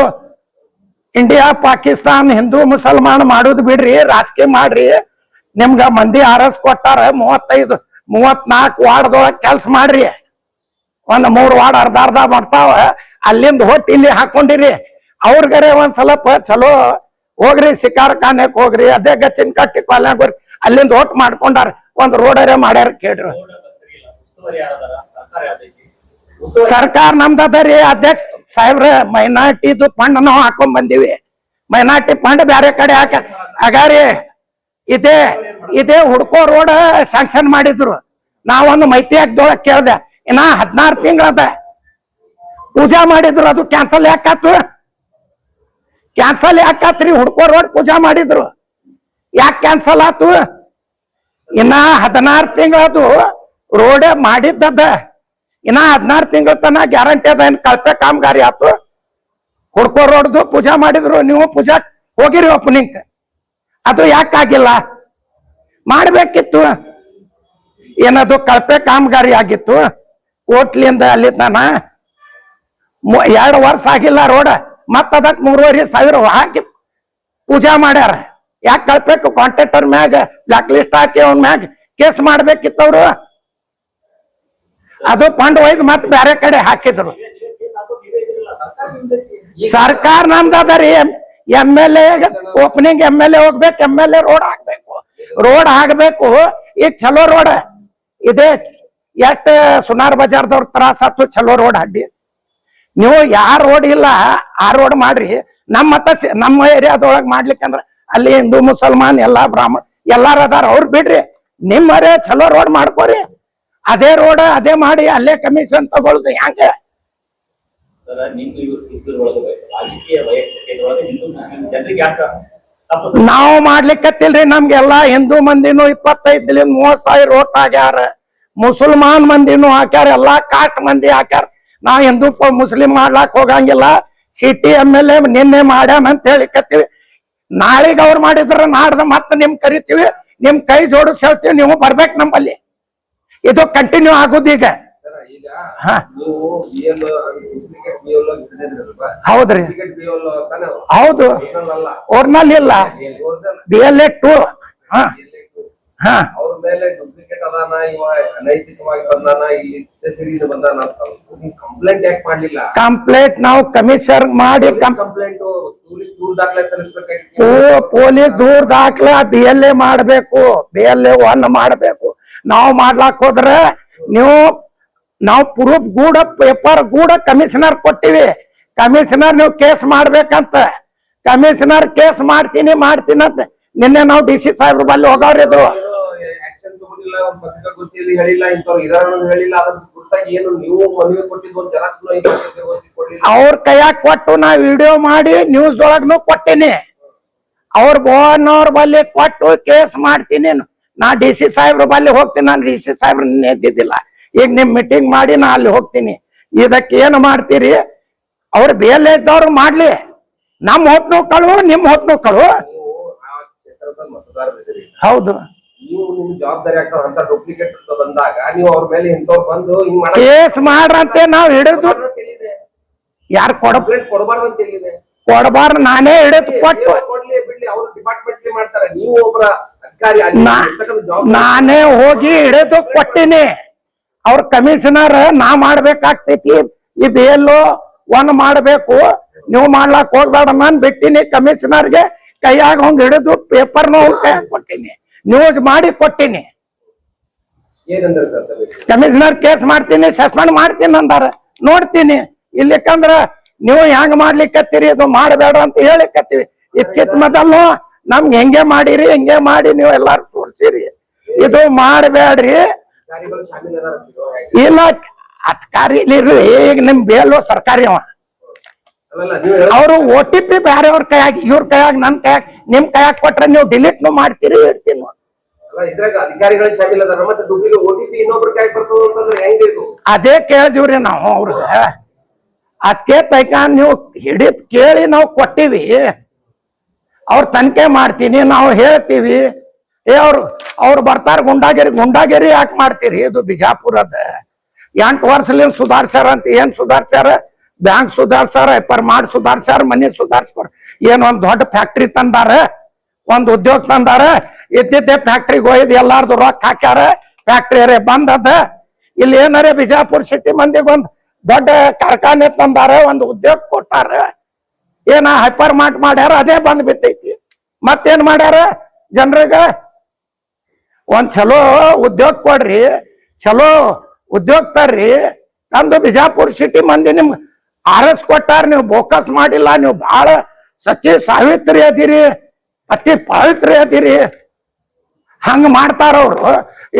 ಇಂಡಿಯಾ ಪಾಕಿಸ್ತಾನ್ ಹಿಂದೂ ಮುಸಲ್ಮಾನ್ ಮಾಡುದು ಬಿಡ್ರಿ, ರಾಜಕೀಯ ಮಾಡ್ರಿ. ನಿಮ್ಗ ಮಂದಿ ಆರಸ್ ಕೊಟ್ಟಾರ, 34 ವಾರ್ಡ್ದೊಳಗೆ ಕೆಲ್ಸ ಮಾಡ್ರಿ. ಒಂದ್ 3 ವಾರ್ಡ್ ಅರ್ಧ ಮಾಡ್ತಾವ, ಅಲ್ಲಿಂದ ಹೊಟ್ಟು ಇಲ್ಲಿ ಹಾಕೊಂಡಿರಿ. ಅವ್ರಿಗರೆ ಒಂದ್ ಸ್ವಲ್ಪ ಚಲೋ ಹೋಗ್ರಿ, ಶಿಕಾರ ಖಾನೆಕ್ ಹೋಗ್ರಿ, ಅದೇ ಗಚ್ಚಿನ ಕಟ್ಟಿ ಕಾಲ್ನಾಗ ಹೋಗ್ರಿ, ಅಲ್ಲಿಂದ ಹೊಟ್ಟು ಮಾಡ್ಕೊಂಡಾರ. ಒಂದ್ ರೋಡರೇ ಮಾಡ್ಯಾರ ಕೇಳ್ರಿ. ಸರ್ಕಾರ ನಮ್ದರಿ ಅಧ್ಯಕ್ಷ ಸಾಹೇಬ್ರ, ಮೈನಾರಿಟಿದು ಫಂಡ್ ನಾವು ಹಾಕೊಂಡ್ ಬಂದಿವಿ. ಮೈನಾರಿಟಿ ಫಂಡ್ ಬ್ಯಾರೆ ಕಡೆ ಹಾಗಾರಿ ಇದೇ ಹುಡ್ಕೋ ರೋಡ್ ಸ್ಯಾಂಕ್ಷನ್ ಮಾಡಿದ್ರು. ನಾವೊಂದು ಮೈತ್ರಿಯಾಗ್ದೊಳಗೆ ಕೇಳ್ದೆ, ಇನ್ನ 16 ತಿಂಗಳದ ಪೂಜಾ ಮಾಡಿದ್ರು, ಅದು ಕ್ಯಾನ್ಸಲ್ ಯಾಕಾತು? ಕ್ಯಾನ್ಸಲ್ ಯಾಕಾತ್ರಿ? ಹುಡ್ಕೋ ರೋಡ್ ಪೂಜಾ ಮಾಡಿದ್ರು, ಯಾಕೆ ಕ್ಯಾನ್ಸಲ್ ಆತು? ಇನ್ನ 16 ತಿಂಗಳದು ರೋಡ್ ಮಾಡಿದ್ದದ, ಇನ್ನ 16 ತಿಂಗಳ ತನ ಗ್ಯಾರಂಟಿ ಅದ. ಏನ್ ಕಳಪೆ ಕಾಮಗಾರಿ ಆತು? ಹುಡ್ಕೋ ರೋಡ್ದು ಪೂಜಾ ಮಾಡಿದ್ರು, ನೀವು ಪೂಜಾ ಹೋಗಿರಿ ಓಪನಿಂಗ್, ಅದು ಯಾಕಾಗಿಲ್ಲ? ಮಾಡ್ಬೇಕಿತ್ತು. ಏನದು ಕಳಪೆ ಕಾಮಗಾರಿ ಆಗಿತ್ತು. ಕೋಟ್ಲಿಂದ ಅಲ್ಲಿ ತನ 2 ವರ್ಷ ಆಗಿಲ್ಲ ರೋಡ್, ಮತ್ತ ಅದಕ್ಕೆ 3,500 ಹಾಕಿ ಪೂಜಾ ಮಾಡ್ಯಾರ. ಯಾಕೆ ಕಳ್ಬೇಕು? ಕಾಂಟ್ರಾಕ್ಟರ್ ಮ್ಯಾಗ ಬ್ಲಾಕ್ ಲಿಸ್ಟ್ ಹಾಕಿ ಅವ್ನ ಮ್ಯಾಗ ಕೇಸ್ ಮಾಡ್ಬೇಕಿತ್ತವ್ರು. ಅದು ಫಂಡ್ ಒಯ್ದು ಮತ್ತೆ ಬೇರೆ ಕಡೆ ಹಾಕಿದ್ರು. ಸರ್ಕಾರ ನಮ್ದರಿ. MLA ಓಪನಿಂಗ್ MLA ಹೋಗ್ಬೇಕು, MLA ರೋಡ್ ಹಾಕ್ಬೇಕು. ಈಗ ಚಲೋ ರೋಡ್ ಇದೆ. ಎಷ್ಟ್ ಸುನಾರ್ ಬಜಾರ್ದವ್ರ ತ್ರಾಸ ಆತು, ಚಲೋ ರೋಡ್ ಅಡ್ಡಿ. ನೀವು ಯಾರ ರೋಡ್ ಇಲ್ಲ ಆ ರೋಡ್ ಮಾಡ್ರಿ. ನಮ್ಮ ಏರಿಯಾದೊಳಗ್ ಮಾಡ್ಲಿಕ್ಕಂದ್ರ ಅಲ್ಲಿ ಹಿಂದೂ ಮುಸಲ್ಮಾನ್ ಎಲ್ಲಾ ಬ್ರಾಹ್ಮಣ ಎಲ್ಲಾರ ಅದಾರ, ಅವ್ರು ಬಿಡ್ರಿ. ನಿಮ್ಮರೇ ಚಲೋ ರೋಡ್ ಮಾಡ್ಕೋರಿ. ಅದೇ ರೋಡ್ ಅದೇ ಮಾಡಿ ಅಲ್ಲೇ ಕಮಿಷನ್ ತಗೊಳ್ದು ಹೆಂಗ? ನಾವು ಮಾಡ್ಲಿಕ್ಕತ್ತಿಲ್ರಿ. ನಮ್ಗೆಲ್ಲಾ ಹಿಂದೂ ಮಂದಿನೂ 25,000-30,000 ಓಟ್ ಆಗ್ಯಾರ. ಮುಸಲ್ಮಾನ್ ಮಂದಿನೂ ಹಾಕ್ಯಾರ, ಎಲ್ಲಾ ಕಾಸ್ಟ್ ಮಂದಿ ಹಾಕ್ಯಾರ. ನಾವ್ ಹಿಂದೂ ಮುಸ್ಲಿಂ ಮಾಡ್ಲಾಕ್ ಹೋಗಂಗಿಲ್ಲ. ಸಿಟಿ MLA ನಿನ್ನೆ ಮಾಡ್ಯಾನ ಅಂತ ಹೇಳಿಕತ್ತೀವಿ. ನಾಳೆಗ್ ಅವ್ರು ಮಾಡಿದ್ರ ನಾಡ್ದ ಮತ್ತೆ ನಿಮ್ ಕರಿತೀವಿ, ನಿಮ್ ಕೈ ಜೋಡಿಸ್ ಹೇಳ್ತೀವಿ, ನೀವು ಬರ್ಬೇಕು ನಮ್ಮಲ್ಲಿ. ಇದು ಕಂಟಿನ್ಯೂ ಆಗುದೀಗ. ಹೌದ್ರಿ, ಹೌದು. ಓರ್ನಲ್ ಇಲ್ಲ, BLA 2. ಅವ್ರ ಮೇಲೆ ಡೂಪ್ಲಿಕೇಟ್ ಅದಾನ, ಇವ ಅನೈತಿಕವಾಗಿ ಬಂದಾನ, ಇಲ್ಲಿ ಸಿದ್ಧಸಿರಿಯಿಂದ ಬಂದಾನ ಅಂತ ಕಂಪ್ಲೇಂಟ್ ಯಾಕೆ ಮಾಡ್ಲಿಲ್ಲ? ಕಂಪ್ಲೇಂಟ್ ನಾವು ಕಮಿಷನರ್ ಮಾಡಿ ಕಂಪ್ಲೇಂಟ್ ಪೊಲೀಸ್ ದೂರ ದಾಖಲೆ ಸಲ್ಲಿಸಬೇಕಾಗಿತ್ತು. ಪೊಲೀಸ್ ದೂರ ದಾಖಲೆ BLA ಮಾಡ್ಬೇಕು, BLA 1 ಮಾಡ್ಬೇಕು. ನಾವು ಮಾಡ್ಲಾಕ್ ಹೋದ್ರೆ ನಾವು ಪ್ರೂಫ್ ಗೂಡ ಪೇಪರ್ ಗೂಡ ಕಮಿಷನರ್ ಕೊಟ್ಟಿವಿ. ಕಮಿಷನರ್ ನೀವು ಕೇಸ್ ಮಾಡ್ಬೇಕಂತ. ಕಮಿಷನರ್ ಕೇಸ್ ಮಾಡ್ತೀನಿ ಅಂತ ನಿನ್ನೆ ನಾವು DC ಸಾಹೇಬ್ರ ಬಲ್ಲಿ ಹೋಗವ್ರಿದ್ರು. ಆಕ್ಷನ್ ತಗೊಂಡಿಲ್ಲ, ಪತ್ರಿಕಾಗೋಷ್ಠಿಯಲ್ಲಿ ಹೇಳಿಲ್ಲ, ಇಂಥವ್ರು ಇದಾರ ಹೇಳಿಲ್ಲ. ಅದ್ರ ಗುರ್ತಾಗಿ ಏನು ನೀವು ಮನವಿ ಕೊಟ್ಟಿದ್ದು ಒಂದು ಜೆರಾಕ್ಸ್ ಕೊಡ್ಲಿಲ್ಲ. ಅವ್ರ ಕೈಯಾಗ ಕೊಟ್ಟು ನಾ ವಿಡಿಯೋ ಮಾಡಿ ನ್ಯೂಸ್ ಒಳಗ್ನು ಕೊಟ್ಟಿನಿ. ಅವ್ರ ಬೋನ್ ಅವ್ರ ಬಲ್ಲಿ ಕೊಟ್ಟು ಕೇಸ್ ಮಾಡ್ತೀನಿ. ನಾ ಡಿ ಸಿ ಸಾಹೇಬ್ರ ಬಲ್ಲಿ ಹೋಗ್ತೀನಿ, ನಾನು ಡಿ ಸಿ ಸಾಹೇಬ್ರ ಎದ್ದಿದ್ದಿಲ್ಲ. ಈಗ ನಿಮ್ ಮೀಟಿಂಗ್ ಮಾಡಿ ನಾ ಅಲ್ಲಿ ಹೋಗ್ತೀನಿ. ಇದಕ್ಕೆ ಏನು ಮಾಡ್ತೀರಿ? ಅವ್ರು ಬೇಲೆ ಇದ್ದವ್ರು ಮಾಡ್ಲಿ, ನಮ್ ಹೊತ್ನು ಕಳು, ನಿಮ್ ಹೊತ್ನು ಕಳು. ನೀವು ಆ ಕ್ಷೇತ್ರದ ಮತದಾರರಿದ್ದೀರಿ, ಹೌದು. ನೀವು ನಿಮ್ ಜವಾಬ್ದಾರಿ ಆಗ್ತಾವ ಅಂತ ಡೂಪ್ಲಿಕೇಟ್ ಬಂದಾಗ ನೀವು ಅವ್ರ ಮೇಲೆ ಇಂಥವ್ರು ಬಂದು ಹಿಂಗ್ ಕೇಸ್ ಮಾಡ್ರಂತೆ ನಾವ್ ಹಿಡಿದು ಯಾರು ಕೊಡಬಾರ್ದು ಅಂತ ಹೇಳಿದೆ. ಕೊಡಬಾರ್ದು, ನಾನೇ ಹಿಡಿದು ಕೊಟ್ಟು ಕೊಡ್ಲಿ ಬಿಡ್ಲಿ, ಅವ್ರು ಡಿಪಾರ್ಟ್ಮೆಂಟ್ ಮಾಡ್ತಾರೆ. ನೀವು ಒಬ್ಬರ ಅಧಿಕಾರಿ, ನಾನೇ ಹೋಗಿ ಹಿಡಿದು ಕೊಟ್ಟಿನಿ. ಅವ್ರ ಕಮಿಷನರ್ ನಾ ಮಾಡ್ಬೇಕಾಗ್ತೈತಿ, ಈ ಬೇಲು ಒಂದ್ ಮಾಡ್ಬೇಕು, ನೀವು ಮಾಡ್ಲಾಕ್ ಹೋಗ್ಬೇಡ ನಾನ್ ಬಿಟ್ಟಿನಿ. ಕಮಿಷನರ್ಗೆ ಕೈಯಾಗ ಹಂಗ್ ಹಿಡಿದು ಪೇಪರ್ನ ಕೈಯಾಗ ಕೊಟ್ಟಿನಿ, ನ್ಯೂಸ್ ಮಾಡಿ ಕೊಟ್ಟಿನಿ. ಏನಂದ್ರೆ ಸರ್ ಕಮಿಷನರ್ ಕೇಸ್ ಮಾಡ್ತೀನಿ, ಸಸ್ಪೆಂಡ್ ಮಾಡ್ತೀನಿ ಅಂದಾರ. ನೋಡ್ತೀನಿ ಇಲ್ಲಿಕಂದ್ರ ನೀವು ಹೆಂಗ್ ಮಾಡ್ಲಿಕ್ಕತ್ತೀರಿ, ಇದು ಮಾಡಬೇಡ ಅಂತ ಹೇಳಿಕತ್ತೀವಿ. ಇದ್ಕಿತ್ ಮೊದಲು ನಮ್ಗೆ ಹೆಂಗೆ ಮಾಡಿರಿ, ಹೆಂಗೆ ಮಾಡಿ ನೀವು ಎಲ್ಲಾರು ಸೋಲ್ಸಿರಿ, ಇದು ಮಾಡಬೇಡ್ರಿ. ಇಲ್ಲ ಅಧಿಕಾರಿ ಈಗ ನಿಮ್ ಬೇಲು ಸರ್ಕಾರಿ ಅವ, ಅವರು OTP ಬೇರೆಯವ್ರ ಕೈಯಾಗಿ, ಇವ್ರ ಕೈಯಾಗ, ನನ್ ಕೈಯಾಗ, ನಿಮ್ ಕೈಯಾಗ ಕೊಟ್ರೆ ನೀವು ಡಿಲೀಟ್ ಮಾಡ್ತೀರಿ, ಇಡ್ತೀನಿ. ಇದ್ರಾಗ ಅಧಿಕಾರಿಗಳ ಶಾಮಿಲ್ ಅದಾರ, ಮತ್ತೆ ಡೂಪ್ಲಿಕೇಟ್ OTP ಇನ್ನೊಬ್ರ ಕೈ ಬರ್ತದ ಅಂತಂದ್ರೆ ಹೆಂಗ್ ಇದು? ಅದೇ ಕೇಳಿದಿವ್ರಿ ನಾವು ಅವ್ರಿಗೆ. ಅದಕ್ಕೆ ತೈಕ ನೀವು ಹಿಡಿದ್ ಕೇಳಿ ನಾವು ಕೊಟ್ಟಿವಿ. ಅವ್ರ ತನಿಖೆ ಮಾಡ್ತೀನಿ ನಾವು ಹೇಳ್ತೀವಿ. ಅವ್ರು ಬರ್ತಾರ ಗುಂಡಾಗಿರಿ ಯಾಕೆ ಮಾಡ್ತೀರಿ? ಇದು ಬಿಜಾಪುರದ 8 ವರ್ಷಲಿಂದ ಸುಧಾರ್ಸ್ಯಾರ ಅಂತ. ಏನ್ ಸುಧಾರ್ಸ್ಯಾರ? ಬ್ಯಾಂಕ್ ಸುಧಾರ್ಸ್ಯಾರ, ಮಾಡಿ ಸುಧಾರ್ಸ್ಯಾರ, ಮನೆ ಸುಧಾರ್ಸ್ಕೊರ. ಏನ್ ಒಂದ್ ದೊಡ್ಡ ಫ್ಯಾಕ್ಟ್ರಿ ತಂದಾರ, ಒಂದ್ ಉದ್ಯೋಗ ತಂದಾರ. ಇದ್ದಿದ್ದೆ ಫ್ಯಾಕ್ಟ್ರಿಗೆ ಹೋಯ್ದು ಎಲ್ಲಾರ್ದು ರೊಕ್ಕ ಹಾಕ್ಯಾರ, ಫ್ಯಾಕ್ಟ್ರಿ ಬಂದ್ ಅದ. ಇಲ್ಲಿ ಏನಾರ ಬಿಜಾಪುರ ಸಿಟಿ ಮಂದಿಗೆ ಒಂದ್ ದೊಡ್ಡ ಕಾರ್ಖಾನೆ ತಂದಾರ, ಒಂದ್ ಉದ್ಯೋಗ ಕೊಟ್ಟಾರ. ಏನ ಹೈಪರ್ ಮಾರ್ಟ್ ಮಾಡ್ಯಾರ, ಅದೇ ಬಂದ್ ಬಿತ್ತೈತಿ. ಮತ್ತೇನ್ ಮಾಡ್ಯಾರ? ಜನರಿಗ ಒಂದ್ ಚಲೋ ಉದ್ಯೋಗ ಕೊಡ್ರಿ, ಚಲೋ ಉದ್ಯೋಗ ತರ್ರಿ. ನಮ್ದು ಬಿಜಾಪುರ ಸಿಟಿ ಮಂದಿ ನಿಮ್ ಆರಸ್ ಕೊಟ್ಟಾರ, ನೀವು ಬೋಕಸ್ ಮಾಡಿಲ್ಲ. ನೀವು ಬಹಳ ಸತ್ಯ ಸಾವಿತ್ರಿ ಅದಿರಿ, ಅತಿ ಪವಿತ್ರಿ ಅದಿರಿ. ಹಂಗ ಮಾಡ್ತಾರ ಅವ್ರು.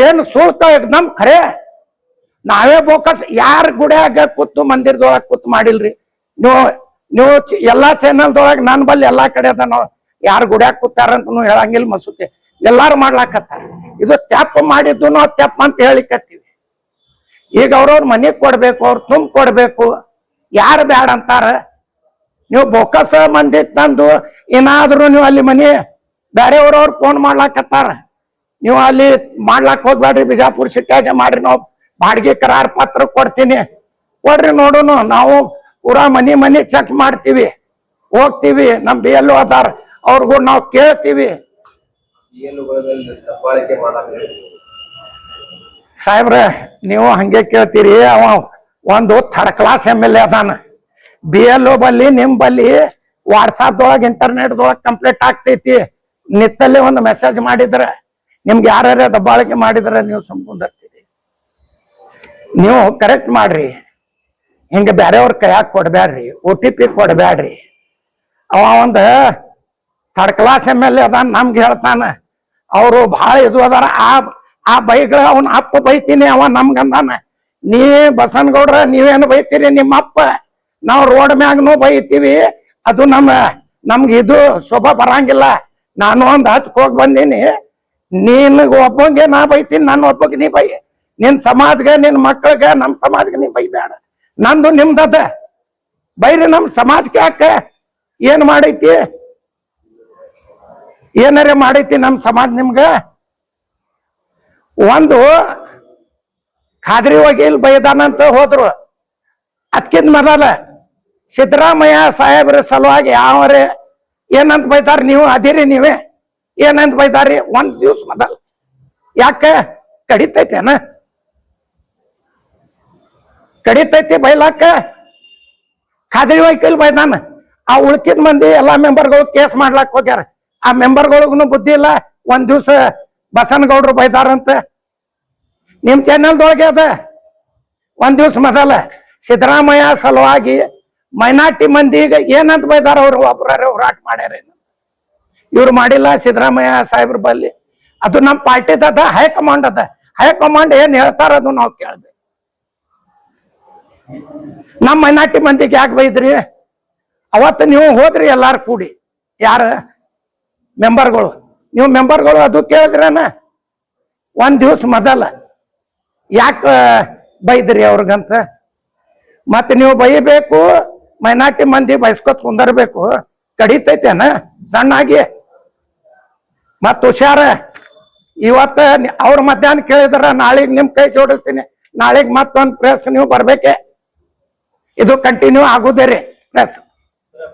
ಏನು ಸುಳ್ತ ನಮ್ ಖರೆ. ನಾವೇ ಬೋಕಸ್ ಯಾರ ಗುಡಿಯಾಗ ಕೂತು ಮಂದಿರದೊಳಗ ಕೂತ್ ಮಾಡಿಲ್ರಿ. ನೀವು ಎಲ್ಲಾ ಚಾನಲ್ದೊಳಗ ನನ್ ಬಲ್ಲಿ ಎಲ್ಲಾ ಕಡೆ ಅದ. ನಾವು ಯಾರು ಗುಡಿಯಾಗ ಕೂತಾರ ಅಂತ ಹೇಳಂಗಿಲ್ಲ. ಮಸೂತಿ ಎಲ್ಲಾರು ಮಾಡ್ಲಾಕತ್ತಾರ. ಇದು ತೆಪ್ಪ ಮಾಡಿದ್ದು ನಾವು ತೆಪ್ಪ ಅಂತ ಹೇಳಿಕತ್ತೀವಿ. ಈಗ ಅವ್ರವ್ರ ಮನೆಗ್ ಕೊಡ್ಬೇಕು, ಅವ್ರು ತುಂಬ ಕೊಡ್ಬೇಕು. ಯಾರು ಬ್ಯಾಡ ಅಂತಾರ? ನೀವು ಬೊಕ್ಕಸ ಮಂದಿ ತಂದು ಏನಾದ್ರು ನೀವು ಅಲ್ಲಿ ಮನೆ ಬೇರೆಯವ್ರವ್ರು ಫೋನ್ ಮಾಡ್ಲಾಕತ್ತಾರ, ನೀವು ಅಲ್ಲಿ ಮಾಡ್ಲಾಕ್ ಹೋಗ್ಬೇಡ್ರಿ, ಬಿಜಾಪುರ ಸಿಟಿಯಾಗೆ ಮಾಡ್ರಿ, ನಾವು ಬಾಡಿಗೆ ಕರಾರ್ ಪತ್ರ ಕೊಡ್ತೀನಿ, ಕೊಡ್ರಿ ನೋಡುನು. ನಾವು ಪೂರಾ ಮನಿ ಚೆಕ್ ಮಾಡ್ತೀವಿ, ಹೋಗ್ತೀವಿ. ನಮ್ BLO ಅದಾರ, ಅವ್ರಿಗೂ ನಾವು ಕೇಳ್ತೀವಿ. ಸಾಹೇಬ್ರ ನೀವು ಹಂಗೆ ಕೇಳ್ತೀರಿ. ಅವ ಒಂದು ಥರ್ಡ್ ಕ್ಲಾಸ್ MLA ಅದಾನ. BLO ಬಲ್ಲಿ ನಿಮ್ ಬಲ್ಲಿ ವಾಟ್ಸಾಪ್ದೊಳಗ ಇಂಟರ್ನೆಟ್ದೊಳಗ ಕಂಪ್ಲೀಟ್ ಆಗ್ತೈತಿ. ನಿತ್ತಲ್ಲಿ ಒಂದು ಮೆಸೇಜ್ ಮಾಡಿದ್ರ, ನಿಮ್ಗೆ ಯಾರ್ಯಾರ ದಬ್ಬಾಳಿಕೆ ಮಾಡಿದ್ರ ನೀವು ಸುಮ್ಕೊಂಡ್ತೀರಿ. ನೀವು ಕರೆಕ್ಟ್ ಮಾಡ್ರಿ. ಹಿಂಗ ಬ್ಯಾರೆಯವ್ರ ಕೈಯಾಗ ಕೊಡ್ಬ್ಯಾಡ್ರಿ, OTP ಕೊಡ್ಬ್ಯಾಡ್ರಿ. ಅವ ಒಂದ್ ಥರ್ಡ್ ಕ್ಲಾಸ್ MLA ಅದಾನ, ನಮ್ಗೆ ಹೇಳ್ತಾನ. ಅವರು ಬಹಳ ಇದು ಅದಾರ. ಆ ಬೈಗಳ ಅವನ ಅಪ್ಪ ಬೈತೀನಿ, ಅವ ನಮ್ಗಂದಾನ, ನೀ ಬಸನಗೌಡ್ರ ನೀವೇನು ಬೈತೀರಿ ನಿಮ್ಮ ಅಪ್ಪ, ನಾವು ರೋಡ್ ಮ್ಯಾಗ್ನು ಬೈತೀವಿ, ಅದು ನಮ್ಗೆ ಇದು ಶೋಭಾ ಬರಂಗಿಲ್ಲ. ನಾನು ಒಂದ್ ಹಚ್ಕ್ ಹೋಗಿ ಬಂದೀನಿ, ನಿನಗ ಒಬ್ಬಂಗೆ ನಾ ಬೈತೀನಿ, ನನ್ನ ಒಬ್ಬಗೆ ನೀ ಬೈ. ನಿನ್ ಸಮಾಜ್ಗೆ, ನಿನ್ ಮಕ್ಕಳಿಗೆ, ನಮ್ ಸಮಾಜ್ಗೆ ನೀ ಬೈಬೇಡ. ನಂದು ನಿಮ್ದದ ಬೈರಿ. ನಮ್ ಸಮಾಜಕ್ಕೆ ಯಾಕ ಏನ್ ಮಾಡೈತಿ? ಏನಾರ ಮಾಡೈತಿ ನಮ್ ಸಮಾಜ ನಿಮ್ಗ? ಒಂದು ಖಾದ್ರಿ ವಕೀಲ್ ಬೈದಾನಂತ ಹೋದ್ರು. ಅದಕ್ಕಿಂತ ಮೊದಲ ಸಿದ್ದರಾಮಯ್ಯ ಸಾಹೇಬ್ರ ಸಲುವಾಗಿ ಯಾವರೇ ಏನಂತ ಬೈತಾರ? ನೀವು ಅದಿರಿ, ನೀವೇ ಏನಂತ ಬೈತಾರಿ? ಒಂದ್ ದಿವ್ಸ ಮೊದಲ ಯಾಕ ಕಡಿತೈತೇನ? ಕಡಿತೈತಿ ಬೈಲಾಕ? ಖಾದ್ರಿ ವಕೀಲ್ ಬೈದಾನ. ಆ ಉಳ್ಕಿದ ಮಂದಿ ಎಲ್ಲಾ ಮೆಂಬರ್ಗಳು ಕೇಸ್ ಮಾಡ್ಲಾಕ್ ಹೋಗ್ಯಾರ. ಆ ಮೆಂಬರ್ಗಳಿಗೂ ಬುದ್ಧಿ ಇಲ್ಲ. ಒಂದ್ ದಿವ್ಸ ಬಸನಗೌಡ್ರು ಬೈದಾರಂತ ನಿಮ್ ಚಾನೆಲ್ದೊಳಗೆ ಅದ. ಒಂದ್ ದಿವ್ಸ ಮೊದಲ ಸಿದ್ದರಾಮಯ್ಯ ಸಲುವಾಗಿ ಮೈನಾರಿಟಿ ಮಂದಿಗೆ ಏನಂತ ಬೈದಾರ? ಅವ್ರು ಒಬ್ಬರ ಹೋರಾಟ ಮಾಡ್ಯಾರ, ಇವ್ರು ಮಾಡಿಲ್ಲ. ಸಿದ್ದರಾಮಯ್ಯ ಸಾಹೇಬ್ರ ಬಲ್ಲಿ ಅದು ನಮ್ ಪಾರ್ಟಿದ ಹೈಕಮಾಂಡ್ ಅದ. ಹೈಕಮಾಂಡ್ ಏನ್ ಹೇಳ್ತಾರ ಅದು ನಾವು ಕೇಳ್ಬೇಕು. ನಮ್ ಮೈನಾರಿಟಿ ಮಂದಿಗೆ ಯಾಕೆ ಬೈದ್ರಿ? ಅವತ್ತು ನೀವು ಹೋದ್ರಿ ಎಲ್ಲಾರು ಕೂಡಿ, ಯಾರ ಮೆಂಬರ್ಗಳು, ನೀವು ಮೆಂಬರ್ಗಳು ಅದು ಕೇಳಿದ್ರನ? ಒಂದ್ ದಿವ್ಸ ಮೊದಲ ಯಾಕ ಬೈದ್ರಿ ಅವ್ರಿಗಂತ ಮತ್ತೆ ನೀವು ಬೈಬೇಕು ಮೈನಾಟಿ ಮಂದಿ ಬಯಸ್ಕೊತ್ ಕುಂದರ್ಬೇಕು ಕಡಿತೈತೇನ ಸಣ್ಣಾಗಿ ಮತ್ ಹುಷಾರ ಇವತ್ತ ಅವ್ರ ಮಧ್ಯಾಹ್ನ ಕೇಳಿದ್ರ ನಾಳೆಗ್ ನಿಮ್ ಕೈ ಜೋಡಿಸ್ತೀನಿ ನಾಳೆಗ್ ಮತ್ತೊಂದ್ ಪ್ರೆಸ್ ನೀವು ಬರ್ಬೇಕೆ ಇದು ಕಂಟಿನ್ಯೂ ಆಗುದೇ ರೀ ಪ್ರೆಸ್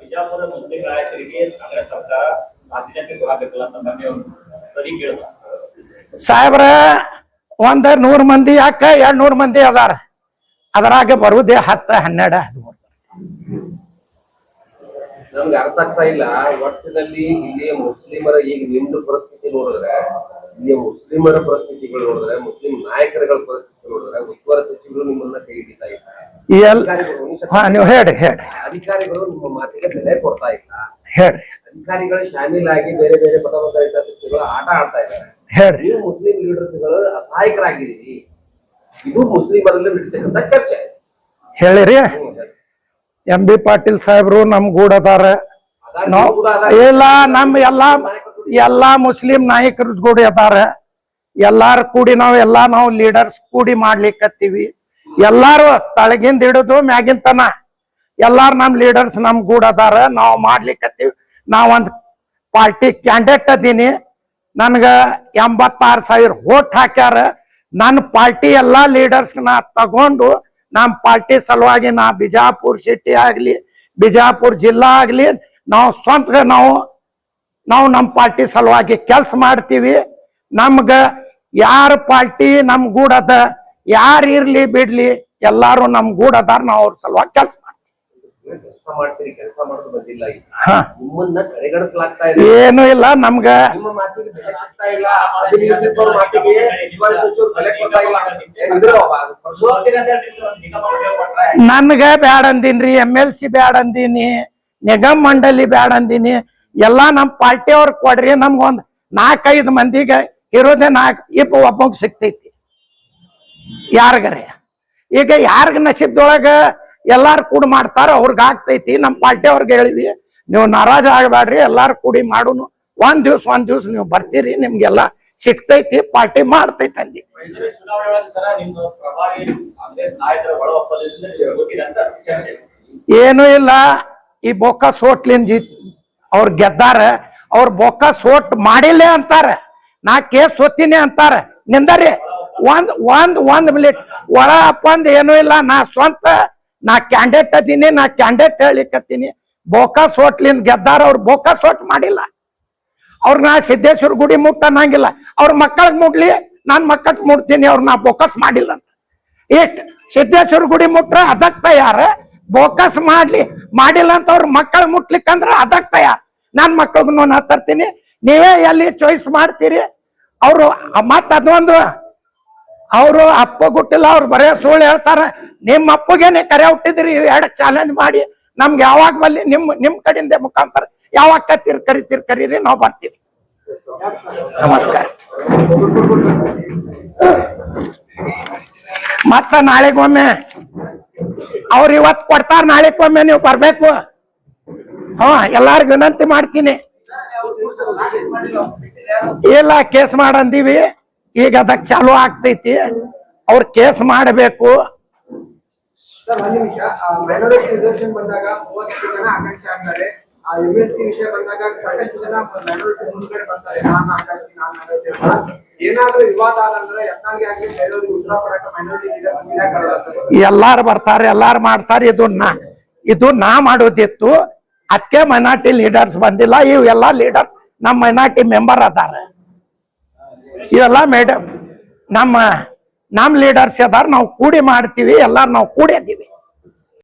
ಬಿಜಾಪುರ ಮುಸ್ಲಿಂ ನಾಯಕರಿಗೆ ಕಾಂಗ್ರೆಸ್ ಸರ್ಕಾರ ಆದ್ಯತೆ ಕೊಡಬೇಕಲ್ಲ ಅಂತ ನೀವು ಸರಿ ಕೇಳಿದ ಸಾಹೇಬ್ರ 100 ಮಂದಿ ಯಾಕ 200 ಮಂದಿ ಅದಾರ ಅದರಾಗ ಬರುದೇ 10, 12, 13 ನಮ್ಗೆ ಅರ್ಥ ಆಗ್ತಾ ಇಲ್ಲ ಒಟ್ಟಿನಲ್ಲಿ ಇಲ್ಲಿಯ ಮುಸ್ಲಿಮರ ಈಗ ನಿಮ್ದು ಪರಿಸ್ಥಿತಿ ನೋಡಿದ್ರೆ ಇಲ್ಲಿಯ ಮುಸ್ಲಿಮರ ಪರಿಸ್ಥಿತಿಗಳು ನೋಡಿದ್ರೆ ಮುಸ್ಲಿಂ ನಾಯಕರುಗಳ ಪರಿಸ್ಥಿತಿ ನೋಡಿದ್ರೆ ಉಸ್ತುವಾರಿ ಸಚಿವರು ನಿಮ್ಮನ್ನ ಕೈ ಹಿಡಿತಾ ಇಲ್ಲ ನೀವು ಹೇಳ್ರಿ ಅಧಿಕಾರಿಗಳು ನಿಮ್ಮ ಮಾತಿಗೆ ಬೆಲೆ ಕೊಡ್ತಾ ಇಲ್ಲ ಹೇಳ್ರಿ ಅಧಿಕಾರಿಗಳು ಶಾಮೀಲಾಗಿ ಬೇರೆ ಬೇರೆ ಪದಬದ್ಧ ಹಿತಾಸಕ್ತಿಗಳು ಆಟ ಆಡ್ತಾ ಇದ್ದಾರೆ ಹೇಳ್ರಿ ನೀವು ಮುಸ್ಲಿಂ ಲೀಡರ್ಸ್ ಗಳು ಅಸಹಾಯಕರಾಗಿದ್ದೀರಿ ಇದು ಮುಸ್ಲಿಮರಲ್ಲಿ ನಡೀತಕ್ಕಂಥ ಚರ್ಚೆ ಹೇಳಿರಿ MB ಪಾಟೀಲ್ ಸಾಹೇಬ್ರು ನಮ್ ಗೂಡ ಅದಾರ ಇಲ್ಲ ನಮ್ ಎಲ್ಲಾ ಮುಸ್ಲಿಂ ನಾಯಕರ ಗೂಡಿ ಅದಾರ ಎಲ್ಲಾರು ಕೂಡಿ ನಾವು ಲೀಡರ್ಸ್ ಕೂಡಿ ಮಾಡ್ಲಿಕ್ಕತ್ತೀವಿ ಎಲ್ಲಾರು ತಳಗಿಂದ ಹಿಡಿದು ಮ್ಯಾಗಿನ ತನ ಎಲ್ಲಾರು ನಮ್ ಲೀಡರ್ಸ್ ನಮ್ ಗೂಡ ಅದಾರ ನಾವು ಮಾಡ್ಲಿಕ್ಕತ್ತೀವಿ ನಾವೊಂದ್ ಪಾರ್ಟಿ ಕ್ಯಾಂಡಿಡೇಟ್ ಅದೀನಿ ನನ್ಗ 86,000 ವೋಟ್ ಹಾಕ್ಯಾರ ನನ್ನ ಪಾರ್ಟಿ ಎಲ್ಲಾ ಲೀಡರ್ಸ್ ನಾ ತಗೊಂಡು ನಮ್ಮ ಪಾರ್ಟಿ ಸಲುವಾಗಿ ನಾ ಬಿಜಾಪುರ ಸಿಟಿ ಆಗ್ಲಿ ಬಿಜಾಪುರ ಜಿಲ್ಲಾ ಆಗ್ಲಿ ನಾವು ಸ್ವಂತ ನಾವು ನಮ್ಮ ಪಾರ್ಟಿ ಸಲುವಾಗಿ ಕೆಲಸ ಮಾಡ್ತೀವಿ ನಮ್ಗ ಯಾರ ಪಾರ್ಟಿ ನಮ್ ಗೂಡದ ಯಾರು ಇರ್ಲಿ ಬಿಡ್ಲಿ ಎಲ್ಲಾರು ನಮ್ ಗೂಡದಾರ ನಾವು ಅವ್ರ ಸಲುವಾಗಿ ಕೆಲಸ ಮಾಡ್ತೀವಿ ಕೆಲಸ ಮಾಡೋದು ಬಂದಿಲ್ಲ ನಿಮ್ಮನ್ನ ಕಡೆಗಣಿಸಲಾಗ್ತಾ ಇದೆ ಏನು ಇಲ್ಲ ನಮ್ಗ ನಿಮ್ಮ ಮಾತಿಗೆ ಬೆಲೆ ಸಿಗ್ತಾ ಇಲ್ಲ ಮಾತಿಗೆ ಸಚಿವರು ಬೆಲೆ ಕೊಡ್ತಾ ಇಲ್ಲ ನನ್ಗ ಬ್ಯಾಡ ಅಂದಿನ್ರಿ MLC ಬ್ಯಾಡ ಅಂದಿನಿ ನಿಗಮ ಮಂಡಳಿ ಬ್ಯಾಡ ಅಂದಿನಿ ಎಲ್ಲಾ ನಮ್ ಪಾರ್ಟಿ ಅವ್ರ ಕೊಡ್ರಿ ನಮ್ಗೊಂದ್ 4-5 ಮಂದಿಗೆ ಇರೋದೇ ಒಬ್ಬಗ್ ಸಿಗ್ತೈತಿ ಯಾರಿಗರೆ ಈಗ ಯಾರಿಗ ನಸೀಬ್ದೊಳಗ ಎಲ್ಲಾರು ಕೂಡಿ ಮಾಡ್ತಾರ ಅವ್ರಿಗೆ ಆಗ್ತೈತಿ ನಮ್ ಪಾರ್ಟಿ ಅವ್ರಿಗೆ ಹೇಳಿವಿ ನೀವು ನಾರಾಜ ಆಗಬೇಡ್ರಿ ಎಲ್ಲಾರು ಕೂಡಿ ಮಾಡುನು ಒಂದ್ ದಿವ್ಸ ನೀವು ಬರ್ತೀರಿ ನಿಮ್ಗೆಲ್ಲ ಸಿಗ್ತೈತಿ ಪಾರ್ಟಿ ಮಾಡ್ತೈತಿ ಅಂದಿ ಚುನಾವಣೆ ಒಳಗೆ ಸರ ನಿಮ್ಮ ಪ್ರಭಾವಿ ಕಾಂಗ್ರೆಸ್ ನಾಯಕರ ಒಳ ಒಪ್ಪಂದದಿಂದ ಚರ್ಚೆ ಏನು ಇಲ್ಲ ಈ ಬೊಕ್ಕ ಸೋಟ್ಲಿನ್ ಅವ್ರು ಗೆದ್ದಾರ ಅವ್ರ ಬೊಕ್ಕ ಸೋಟ್ ಮಾಡಿಲ್ಲ ಅಂತಾರ ನಾ ಕೇಸ್ ಸೋತೀನಿ ಅಂತಾರ ನಿಂದರಿ ಒಂದ್ ಮಿನಿಟ್ ಒಳ ಒಪ್ಪಂದ ಏನು ಇಲ್ಲ ನಾ ಕ್ಯಾಂಡಿಡೇಟ್ ಅದೀನಿ ನಾ ಕ್ಯಾಂಡಿಡೇಟ್ ಹೇಳಿಕತ್ತೀನಿ ಬೋಕಾ ಸೋಟ್ಲಿಂದ ಗೆದ್ದಾರ ಅವ್ರು ಬೋಕಾ ಸೋಟ್ ಮಾಡಿಲ್ಲ ಅವ್ರ ನಾ ಸಿದ್ದೇಶ್ವರ ಗುಡಿ ಮುಟ್ಟನ್ನಂಗಿಲ್ಲ ಅವ್ರ ಮಕ್ಕಳಿಗೆ ಮುಟ್ಲಿ ನಾನ್ ಮಕ್ಕಳಿಗೆ ಮುಟ್ತೀನಿ ಅವ್ರ ನಾ ಬೋಕಸ್ ಮಾಡಿಲ್ಲ ಅಂತ ಇಟ್ ಸಿದ್ದೇಶ್ವರ ಗುಡಿ ಮುಟ್ರ ಅದಕ್ ತಯಾರ ಬೋಕಸ್ ಮಾಡಿಲ್ಲ ಅಂತ ಅವ್ರ ಮಕ್ಕಳು ಮುಟ್ಲಿಕ್ಕಂದ್ರ ಅದಕ್ ತಯಾರ ನಾನ್ ಮಕ್ಕಳಿಗೂ ನಾ ತರ್ತೀನಿ ನೀವೇ ಎಲ್ಲಿ ಚಾಯ್ಸ್ ಮಾಡ್ತೀರಿ ಅವ್ರು ಮತ್ ಅದೊಂದು ಅವರು ಅಪ್ಪ ಗುಟ್ಟಿಲ್ಲ ಅವ್ರು ಬರೇ ಸುಳ್ಳು ಹೇಳ್ತಾರ ನಿಮ್ಮ ಅಪ್ಪಗೇನೆ ಕರೆ ಹುಟ್ಟಿದ್ರಿ 2 ಚಾಲೆಂಜ್ ಮಾಡಿ ನಮ್ಗೆ ಯಾವಾಗ ಬಲ್ಲಿ ನಿಮ್ ಕಡೆಯಿಂದ ಮುಖಾಂತರ ಯಾವಾಗ ಕರೀರಿ ನಾವು ಬರ್ತೀವಿ ನಮಸ್ಕಾರ ಮತ್ತ ನಾಳೆಗೊಮ್ಮೆ ಅವ್ರು ಇವತ್ತು ಕೊಡ್ತಾರ ನಾಳೆಗೊಮ್ಮೆ ನೀವು ಬರ್ಬೇಕು ಎಲ್ಲಾರ್ಗು ವಿನಂತಿ ಮಾಡ್ತೀನಿ ಇಲ್ಲ ಕೇಸ್ ಮಾಡಂದೀವಿ ಈಗ ಅದಕ್ಕೆ ಚಾಲು ಆಗ್ತೈತಿ ಅವ್ರ ಕೇಸ್ ಮಾಡಬೇಕು ಮೈನಾರಿಟಿ ರಿಸರ್ವೇಶನ್ ಬಂದಾಗ 30 ಜನ ಆಕಾಂಕ್ಷಿ ಆಗ್ತಾರೆ MLC ವಿಷಯ ಬಂದಾಗ ಸಾಕಷ್ಟು ಜನ ಮೈನಾರಿಟಿ ಮುಂದ್ಗಡೆ ಬರ್ತಾರೆ ನಾನು ಆಕಾಂಕ್ಷಿ ಏನಾದ್ರೂ ವಿವಾದ ಆದಂದ್ರೆ ಯತ್ನಾಳ್ಗೆ ಆಗ್ಲಿ ಬೇರೆಯವ್ರಿಗೆ ಉತ್ತರ ಕೊಡಕ್ಕೆ ಮೈನಾರಿಟಿ ಲೀಡರ್ ಎಲ್ಲಾರು ಬರ್ತಾರೆ ಎಲ್ಲಾರು ಮಾಡ್ತಾರೆ ಇದು ನಾ ಮಾಡೋದಿತ್ತು ಅದಕ್ಕೆ ಮೈನಾರಿಟಿ ಲೀಡರ್ಸ್ ಬಂದಿಲ್ಲ ಇವೆಲ್ಲಾ ಲೀಡರ್ಸ್ ನಮ್ಮ ಮೈನಾರಿಟಿ ಮೆಂಬರ್ ಅದಾರ ಇವೆಲ್ಲ ಮೇಡಮ್ ನಮ್ಮ ಲೀಡರ್ಸ್ ಅದಾರ ನಾವು ಕೂಡಿ ಮಾಡ್ತೀವಿ ಎಲ್ಲಾರು ನಾವು ಕೂಡಿ ಅದೀವಿ